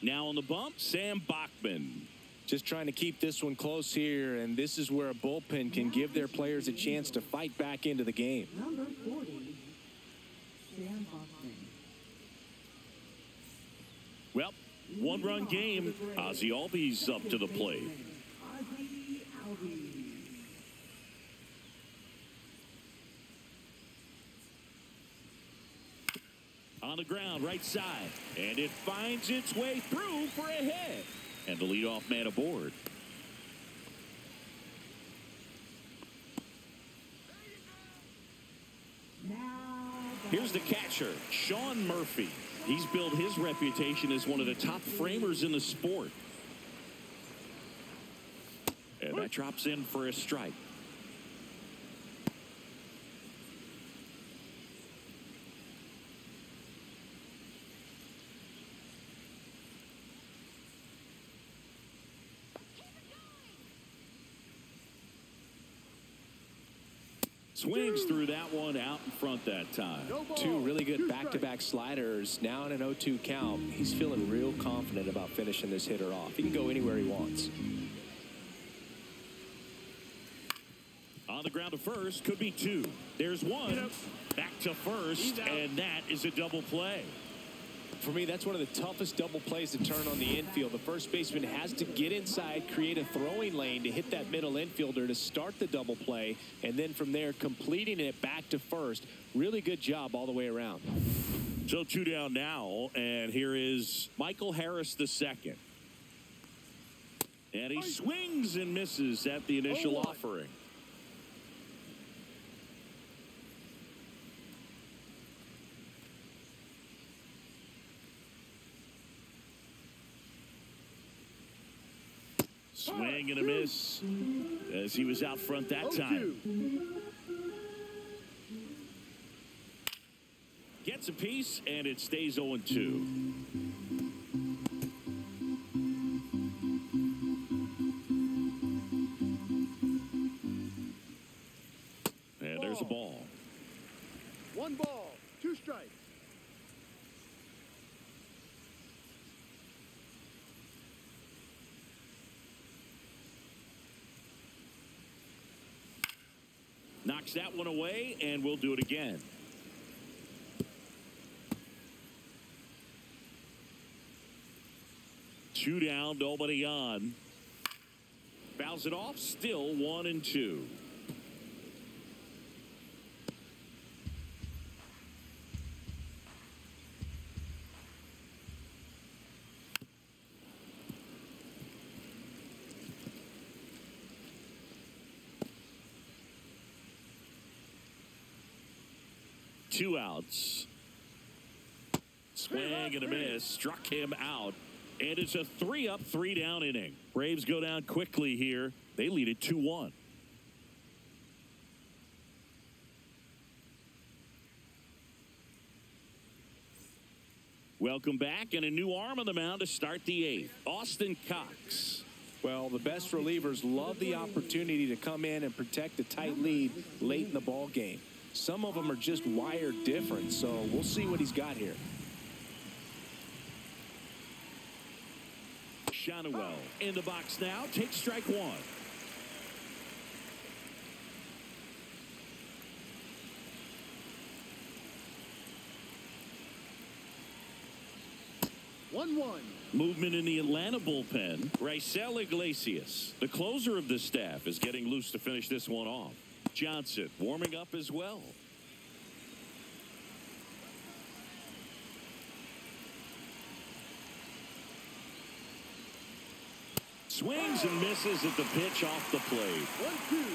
S1: Now on the bump, Sam Bachman.
S2: Just trying to keep this one close here, and this is where a bullpen can give their players a chance to fight back into the game.
S3: Number 40, Sam Bachman.
S1: Well, one-run game. Ozzie Albies up to the plate.
S3: Ozzie Albies.
S1: On the ground, right side. And it finds its way through for a hit. And the leadoff man aboard. Here's the catcher, Sean Murphy. He's built his reputation as one of the top framers in the sport. And that drops in for a strike. Swings through that one out in front that time.
S2: Two really good back-to-back sliders. Now in an 0-2 count. He's feeling real confident about finishing this hitter off. He can go anywhere he wants.
S1: On On the ground to first, could be two. There's one. Back to first, and that is a double play.
S2: For me, that's one of the toughest double plays to turn on the infield. The first baseman has to get inside, create a throwing lane to hit that middle infielder to start the double play, and then from there, completing it back to first. Really good job all the way around.
S1: So 2 down now, and here is Michael Harris II. And he swings and misses at the initial offering. Swing and a miss as he was out front that time. Gets a piece, and it stays 0-2. And there's a ball.
S4: 1 ball, 2 strikes.
S1: Knocks that one away, and we'll do it again. Two down, nobody on. Fouls it off, still 1-2. Two outs. Swing and a miss. Struck him out. And it's a 3-up, 3-down inning. Braves go down quickly here. They lead it 2-1. Welcome back, and a new arm on the mound to start the 8th. Austin Cox.
S2: Well, the best relievers love the opportunity to come in and protect a tight lead late in the ball game. Some of them are just wired different, so we'll see what he's got here.
S1: Shannawell in the box now. Takes strike 1. Movement in the Atlanta bullpen. Raisel Iglesias, the closer of the staff, is getting loose to finish this one off. Johnson warming up as well. Swings and misses at the pitch off the plate.
S4: 1-2.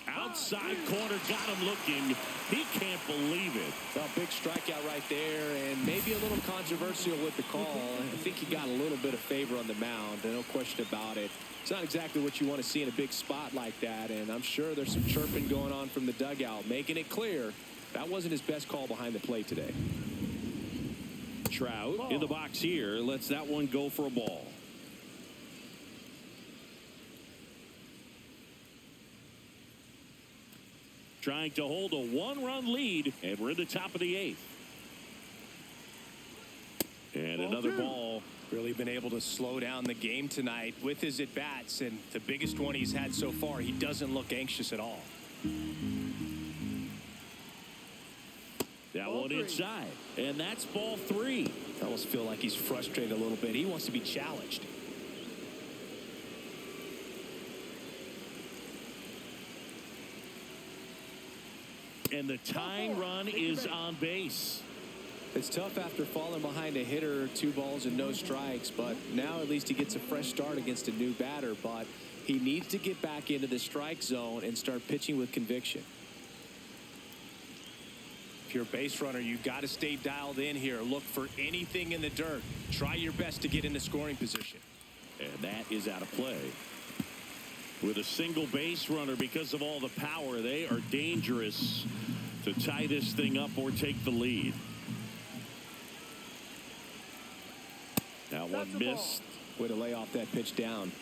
S1: Outside corner, got him looking. He can't believe it.
S2: Well, big strikeout right there, and maybe a little controversial with the call. I think he got a little bit of favor on the mound, no question about it. It's not exactly what you want to see in a big spot like that, and I'm sure there's some chirping going on from the dugout, making it clear that wasn't his best call behind the plate today.
S1: Trout in the box here, lets that one go for a ball. Trying to hold a 1-run lead, and we're in the top of the 8th. And another ball.
S2: Really been able to slow down the game tonight with his at-bats, and the biggest one he's had so far, he doesn't look anxious at all.
S1: That one inside, and that's ball 3.
S2: I almost feel like he's frustrated a little bit. He wants to be challenged.
S1: And the tying run is on base.
S2: It's tough after falling behind a hitter, 2 balls and no strikes, but now at least he gets a fresh start against a new batter, but he needs to get back into the strike zone and start pitching with conviction. If you're a base runner, you've got to stay dialed in here. Look for anything in the dirt. Try your best to get into scoring position.
S1: And that is out of play. With a single base runner, because of all the power, they are dangerous to tie this thing up or take the lead. That one missed.
S2: Way to lay off that pitch down.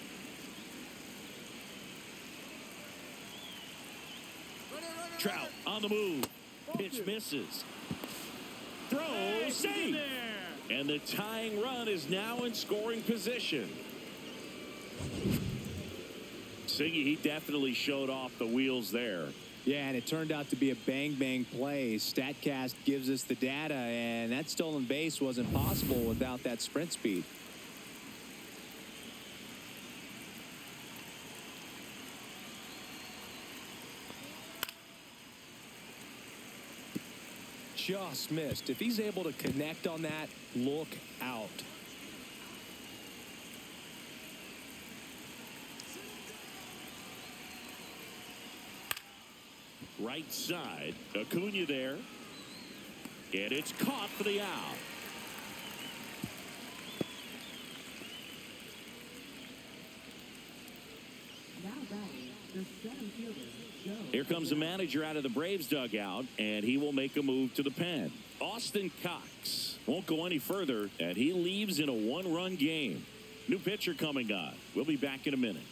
S1: Trout on the move. Pitch misses. throw, safe. And the tying run is now in scoring position. Siggy, he definitely showed off the wheels there.
S2: Yeah, and it turned out to be a bang-bang play. StatCast gives us the data, and that stolen base wasn't possible without that sprint speed. Just missed. If he's able to connect on that, look out.
S1: Right side, Acuna there. And it's caught for the out.
S3: Now batting, the center fielder, Joe.
S1: Here comes the manager out of the Braves dugout, and he will make a move to the pen. Austin Cox won't go any further, and he leaves in a one-run game. New pitcher coming on. We'll be back in a minute.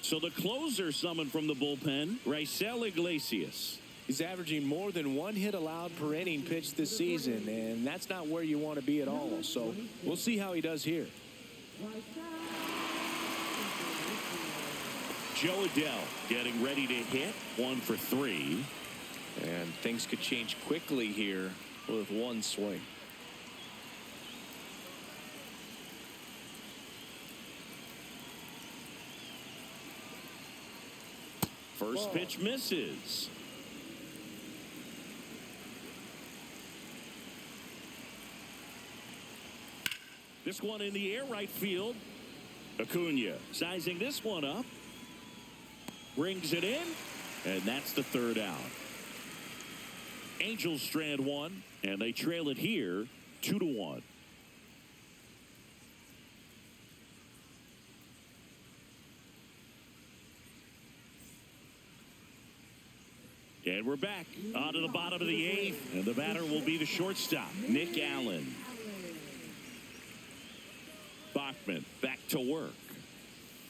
S1: So the closer summoned from the bullpen, Raisel Iglesias.
S2: He's averaging more than 1 hit allowed per inning pitched this season, and that's not where you want to be at all. So we'll see how he does here.
S1: Joe Adele getting ready to hit. 1 for 3.
S2: And things could change quickly here with one swing.
S1: First pitch misses. This one in the air, right field. Acuna sizing this one up. Brings it in, and that's the third out. Angels strand one, and they trail it here 2-1. And we're back onto the bottom of the 8th, and the batter will be the shortstop, Nick Allen. Bachman back to work.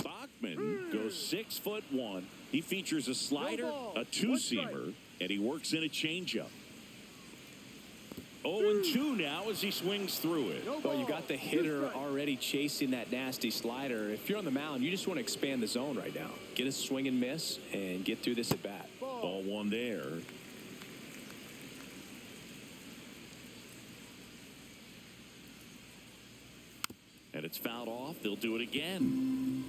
S1: Bachman goes 6'1". He features a slider, a two-seamer, and he works in a changeup. 0-2 now as he swings through it.
S2: Well, you got the hitter already chasing that nasty slider. If you're on the mound, you just want to expand the zone right now. Get a swing and miss and get through this at bat.
S1: Ball one there. And it's fouled off. They'll do it again.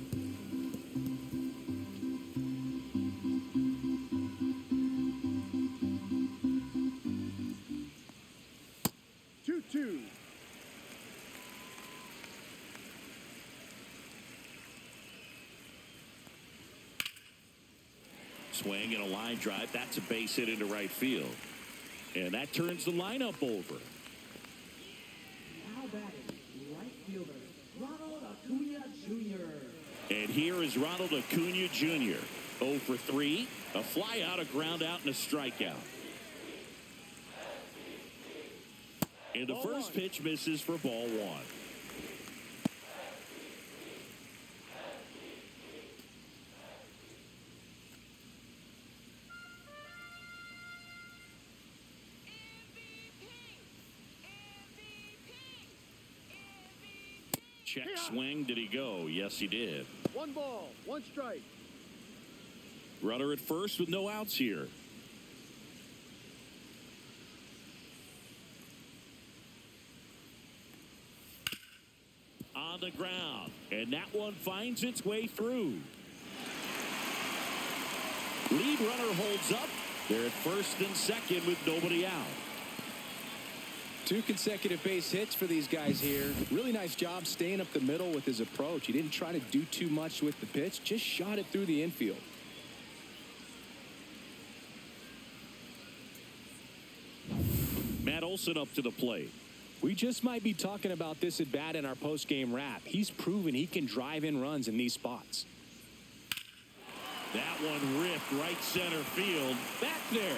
S1: Swing and a line drive. That's a base hit into right field. And that turns the lineup over.
S3: Now batting, right fielder, Ronald Acuna Jr.
S1: And here is Ronald Acuna Jr. 0 for 3. A fly out, a ground out, and a strikeout. And the first pitch misses for ball 1. Check swing. Did he go? Yes, he did.
S4: 1 ball, 1 strike.
S1: Runner at first with no outs here. On the ground. And that one finds its way through. Lead runner holds up. They're at first and second with nobody out.
S2: 2 consecutive base hits for these guys here. Really nice job staying up the middle with his approach. He didn't try to do too much with the pitch, just shot it through the infield.
S1: Matt Olson up to the plate.
S2: We just might be talking about this at bat in our post-game wrap. He's proven he can drive in runs in these spots.
S1: That one ripped right center field. Back there.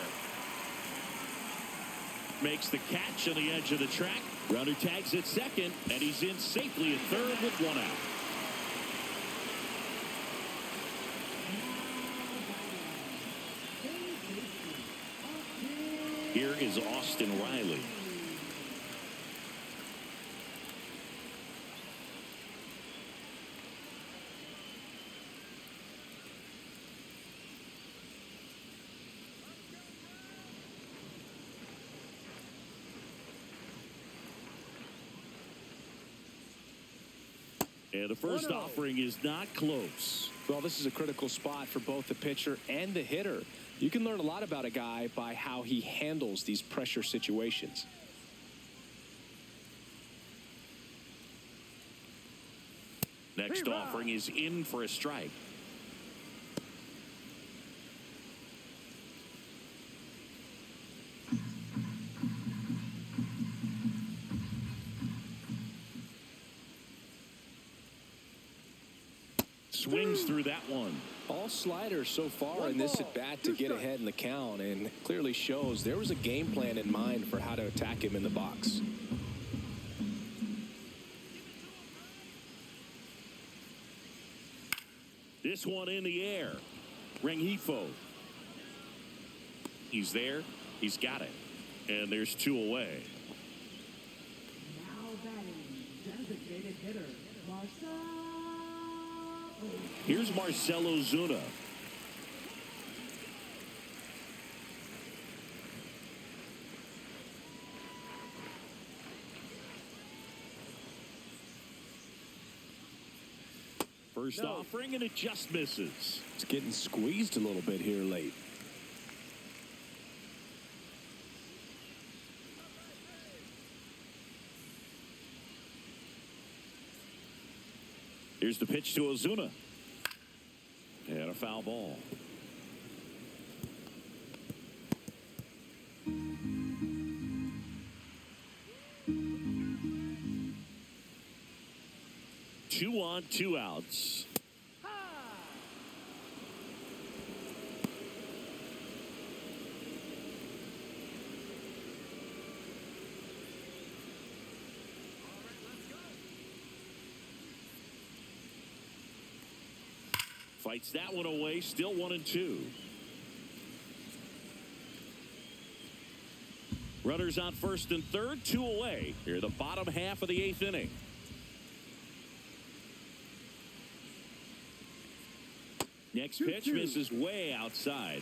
S1: Makes the catch on the edge of the track. Runner tags at second, and he's in safely at third with 1 out. Here is Austin Riley. And the first offering is not close.
S2: Well, this is a critical spot for both the pitcher and the hitter. You can learn a lot about a guy by how he handles these pressure situations.
S1: Next offering is in for a strike. Swings through that one.
S2: All sliders so far in this at bat to get ahead in the count, and clearly shows there was a game plan in mind for how to attack him in the box.
S1: This one in the air. Rengifo. He's there. He's got it. And there's 2 away.
S3: Now batting, designated hitter, Marcelo.
S1: Here's Marcelo Ozuna. First offering, and it just misses.
S2: It's getting squeezed a little bit here late.
S1: Here's the pitch to Ozuna. And a foul ball. Two on, 2 outs. Fights that one away, still 1-2. Runners on first and third, 2 away. Here the bottom half of the 8th inning. Next pitch misses way outside.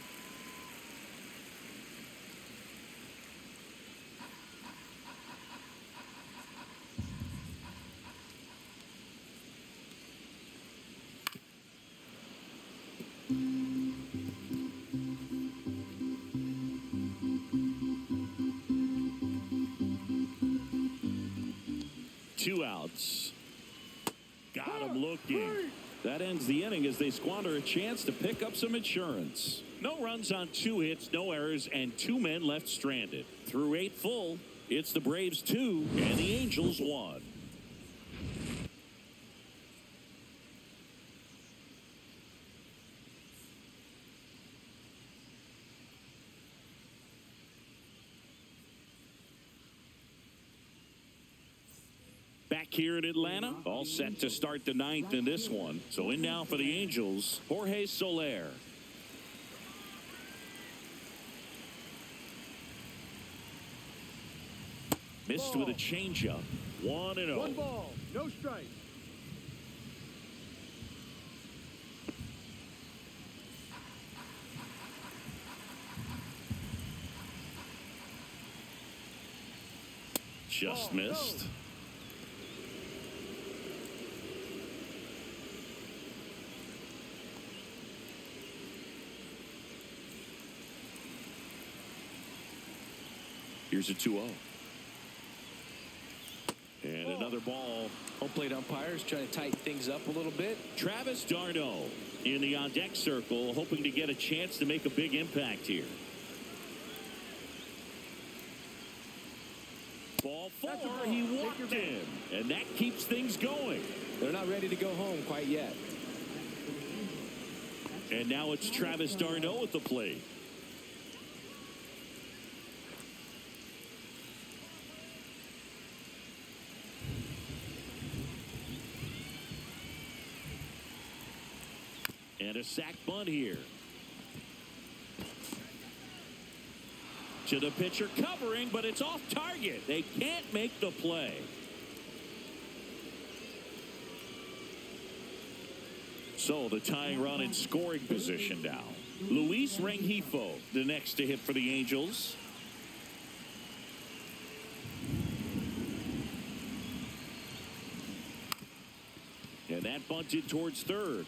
S1: Two outs. Got him looking. That ends the inning as they squander a chance to pick up some insurance. No runs on 2 hits, no errors, and 2 men left stranded. Through 8 full, it's the Braves 2 and the Angels 1. Back here in Atlanta, all set to start the 9th in this one. So in now for the Angels, Jorge Soler. Missed with a changeup. 1-0.
S4: 1 ball, no strike.
S1: Just missed. Here's a 2-0. And another ball.
S2: Home plate umpires trying to tighten things up a little bit.
S1: Travis d'Arnaud in the on-deck circle, hoping to get a chance to make a big impact here. Ball 4, he walked him, and that keeps things going.
S2: They're not ready to go home quite yet.
S1: And now it's Travis d'Arnaud at the plate. And a sac bunt here. To the pitcher covering, but it's off target. They can't make the play. So the tying run in scoring position now. Luis Rengifo, the next to hit for the Angels. And that bunted towards third.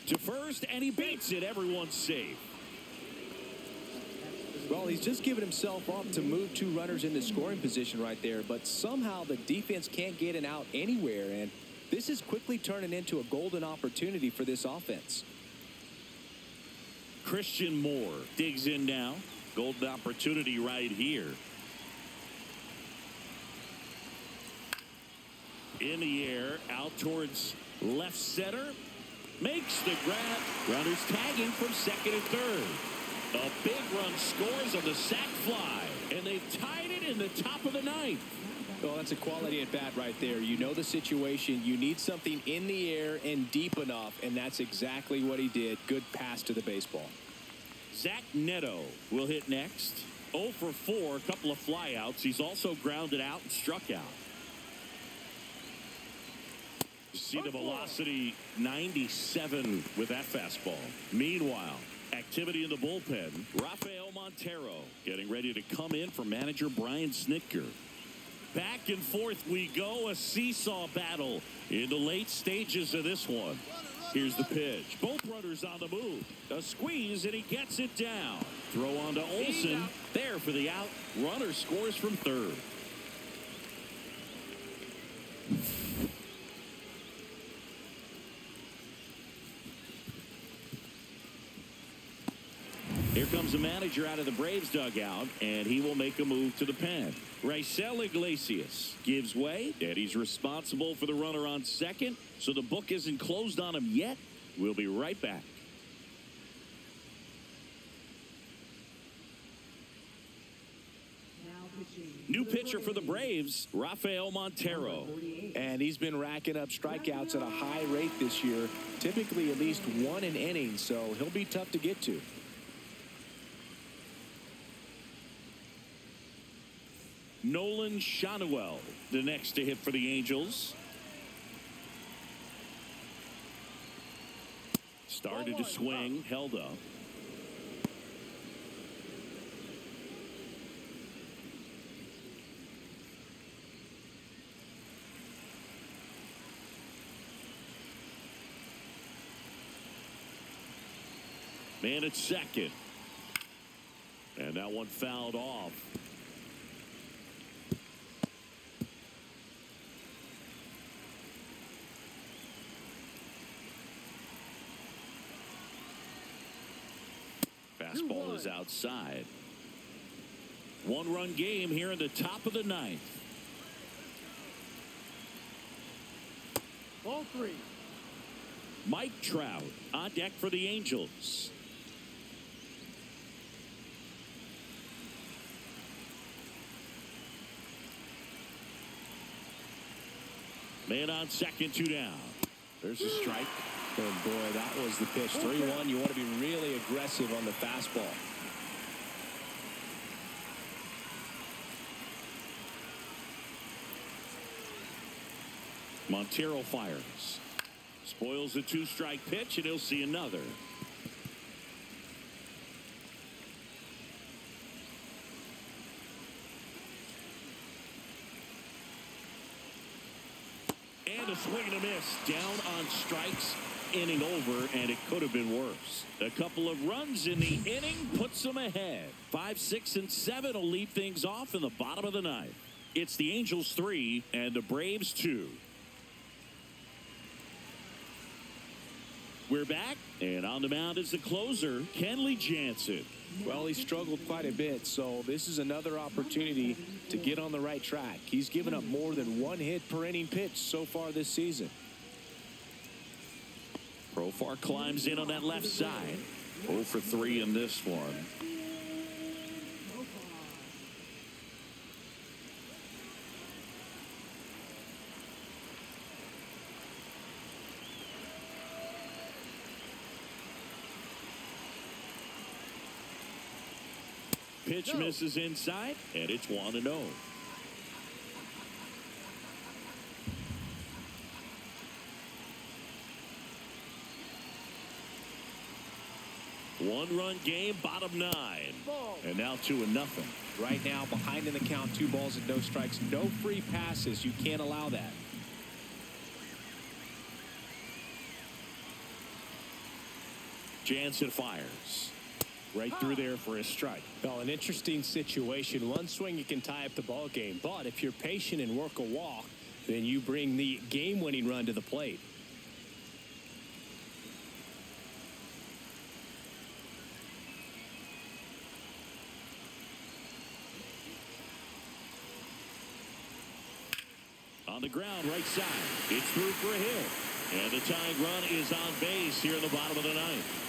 S1: To first, and he beats it. Everyone's safe.
S2: Well, he's just given himself up to move 2 runners into scoring position right there, but somehow the defense can't get an out anywhere, and this is quickly turning into a golden opportunity for this offense.
S1: Christian Moore digs in now. Golden opportunity right here. In the air, out towards left center. Makes the grab. Runners tagging from second and third. A big run scores on the sac fly, and they've tied it in the top of the ninth.
S2: Well, that's a quality at bat right there. You know the situation. You need something in the air and deep enough, and that's exactly what he did. Good pass to the baseball.
S1: Zach Neto will hit next. 0 for 4, a couple of flyouts. He's also grounded out and struck out. You see the velocity 97 with that fastball. Meanwhile, activity in the bullpen. Rafael Montero getting ready to come in for manager Brian Snitker. Back and forth we go. A seesaw battle in the late stages of this one. Here's the pitch. Both runners on the move. A squeeze, and he gets it down. Throw on to Olsen. There for the out. Runner scores from third. Here comes the manager out of the Braves dugout, and he will make a move to the pen. Raisel Iglesias gives way, and he's responsible for the runner on second, so the book isn't closed on him yet. We'll be right back. New pitcher for the Braves, Rafael Montero.
S2: And he's been racking up strikeouts at a high rate this year, typically at least 1 an inning, so he'll be tough to get to.
S1: Nolan Shanuel, the next to hit for the Angels. Started to swing, held up. Man at second. And that one fouled off. Fastball is outside. 1-run game here in the top of the ninth.
S4: Ball 3.
S1: Mike Trout on deck for the Angels. Man on second, 2 down. There's a strike.
S2: Oh, boy, that was the pitch. 3-1. You want to be really aggressive on the fastball.
S1: Montero fires. Spoils the 2-strike pitch, and he'll see another. And a swing and a miss. Down on strikes. Inning over, and it could have been worse. A couple of runs in the inning puts them ahead. 5, 6, and 7 will lead things off in the bottom of the ninth. It's the Angels 3 and the Braves 2. We're back, and on the mound is the closer, Kenley Jansen.
S2: Well, he struggled quite a bit, so this is another opportunity to get on the right track. He's given up more than 1 hit per inning pitch so far this season.
S1: Profar climbs in on that left side. 0 for 3 in this one. pitch misses inside, and it's 1-0. One-run game, bottom 9. And now 2-0.
S2: Right now, behind in the count, 2 balls and no strikes. No free passes. You can't allow that.
S1: Jansen fires. Right through there for a strike.
S5: Well, an interesting situation. One swing, you can tie up the ball game. But if you're patient and work a walk, then you bring the game-winning run to the plate.
S1: On the ground, right side. It's through for a hit. And the tying run is on base here in the bottom of the 9th.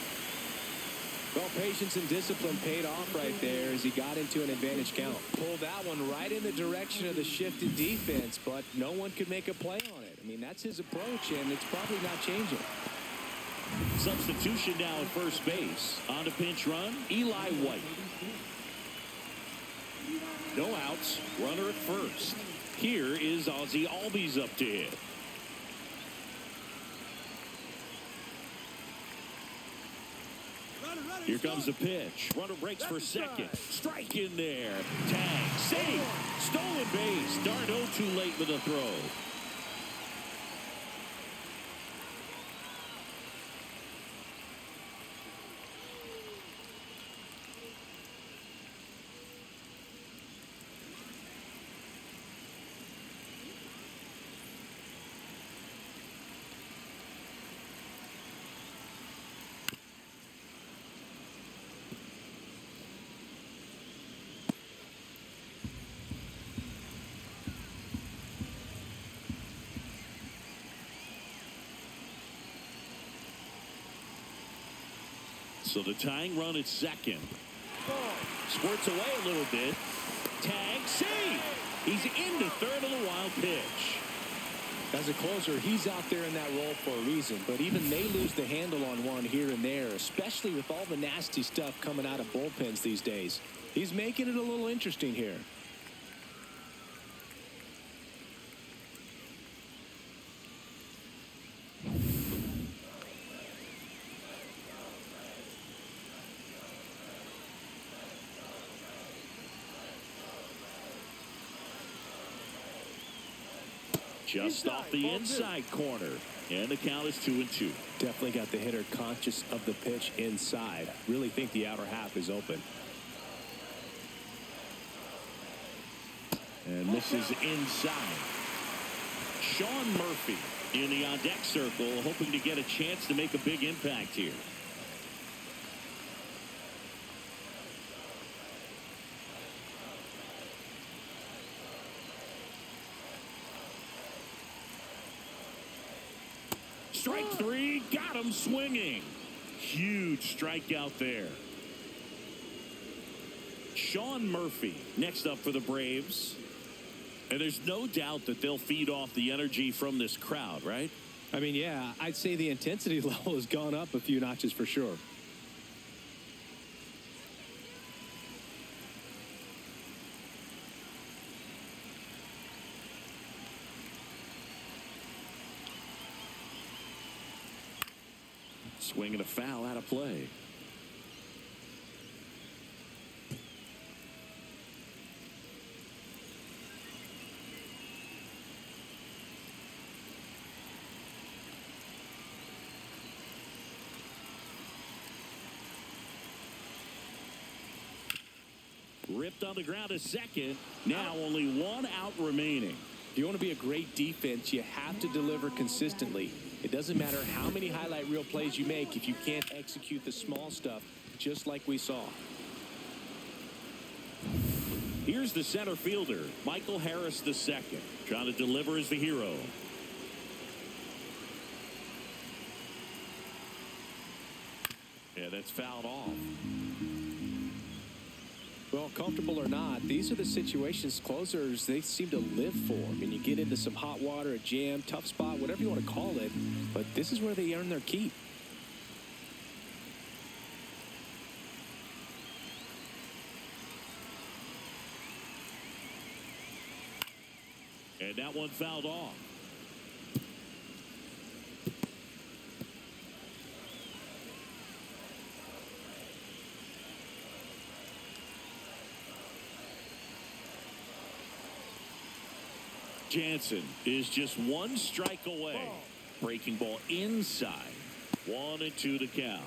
S2: Well, patience and discipline paid off right there as he got into an advantage count. Pulled that one right in the direction of the shifted defense, but no one could make a play on it. I mean, that's his approach, and it's probably not changing.
S1: Substitution now at first base. On the pinch run, Eli White. No outs, runner at first. Here is Ozzie Albies up to hit. Here comes the pitch. Runner breaks for second. Strike in there. Tag. Save. Stolen base. Darno too late with a throw. So the tying run at second. Squirts away a little bit. Tag, save. He's into third on the wild pitch.
S2: As a closer, he's out there in that role for a reason, but even they lose the handle on one here and there, especially with all the nasty stuff coming out of bullpens these days. He's making it a little interesting here.
S1: Just off the inside corner. And the count is 2-2.
S5: Definitely got the hitter conscious of the pitch inside. Really think the outer half is open.
S1: And this is inside. Sean Murphy in the on-deck circle, hoping to get a chance to make a big impact here. Strike 3, got him swinging. Huge strikeout there. Sean Murphy next up for the Braves. And there's no doubt that they'll feed off the energy from this crowd, right?
S5: I mean, yeah, I'd say the intensity level has gone up a few notches for sure.
S1: Swinging a foul out of play. Ripped on the ground a second. Now only 1 out remaining.
S2: If you want to be a great defense, you have to deliver consistently. It doesn't matter how many highlight reel plays you make if you can't execute the small stuff, just like we saw.
S1: Here's the center fielder, Michael Harris II, trying to deliver as the hero. Yeah, that's fouled off.
S2: Well, comfortable or not, these are the situations closers they seem to live for. I mean, you get into some hot water, a jam, tough spot, whatever you want to call it, but this is where they earn their keep.
S1: And that one fouled off. Jansen is just one strike away. Breaking ball inside. 1-2 to count.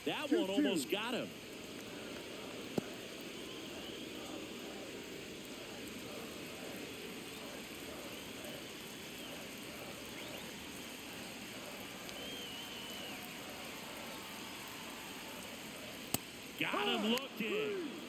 S1: That one almost got him. Got him looking.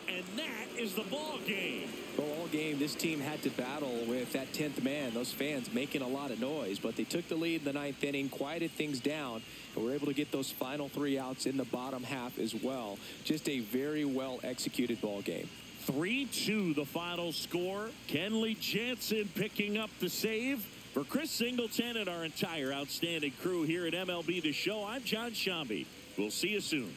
S1: And that is the ball game.
S2: Well, all game, this team had to battle with that 10th man. Those fans making a lot of noise, but they took the lead in the 9th inning, quieted things down, and were able to get those final 3 outs in the bottom half as well. Just a very well executed ball game.
S1: 3-2 the final score. Kenley Jansen picking up the save. For Chris Singleton and our entire outstanding crew here at MLB The Show, I'm John Shambi. We'll see you soon.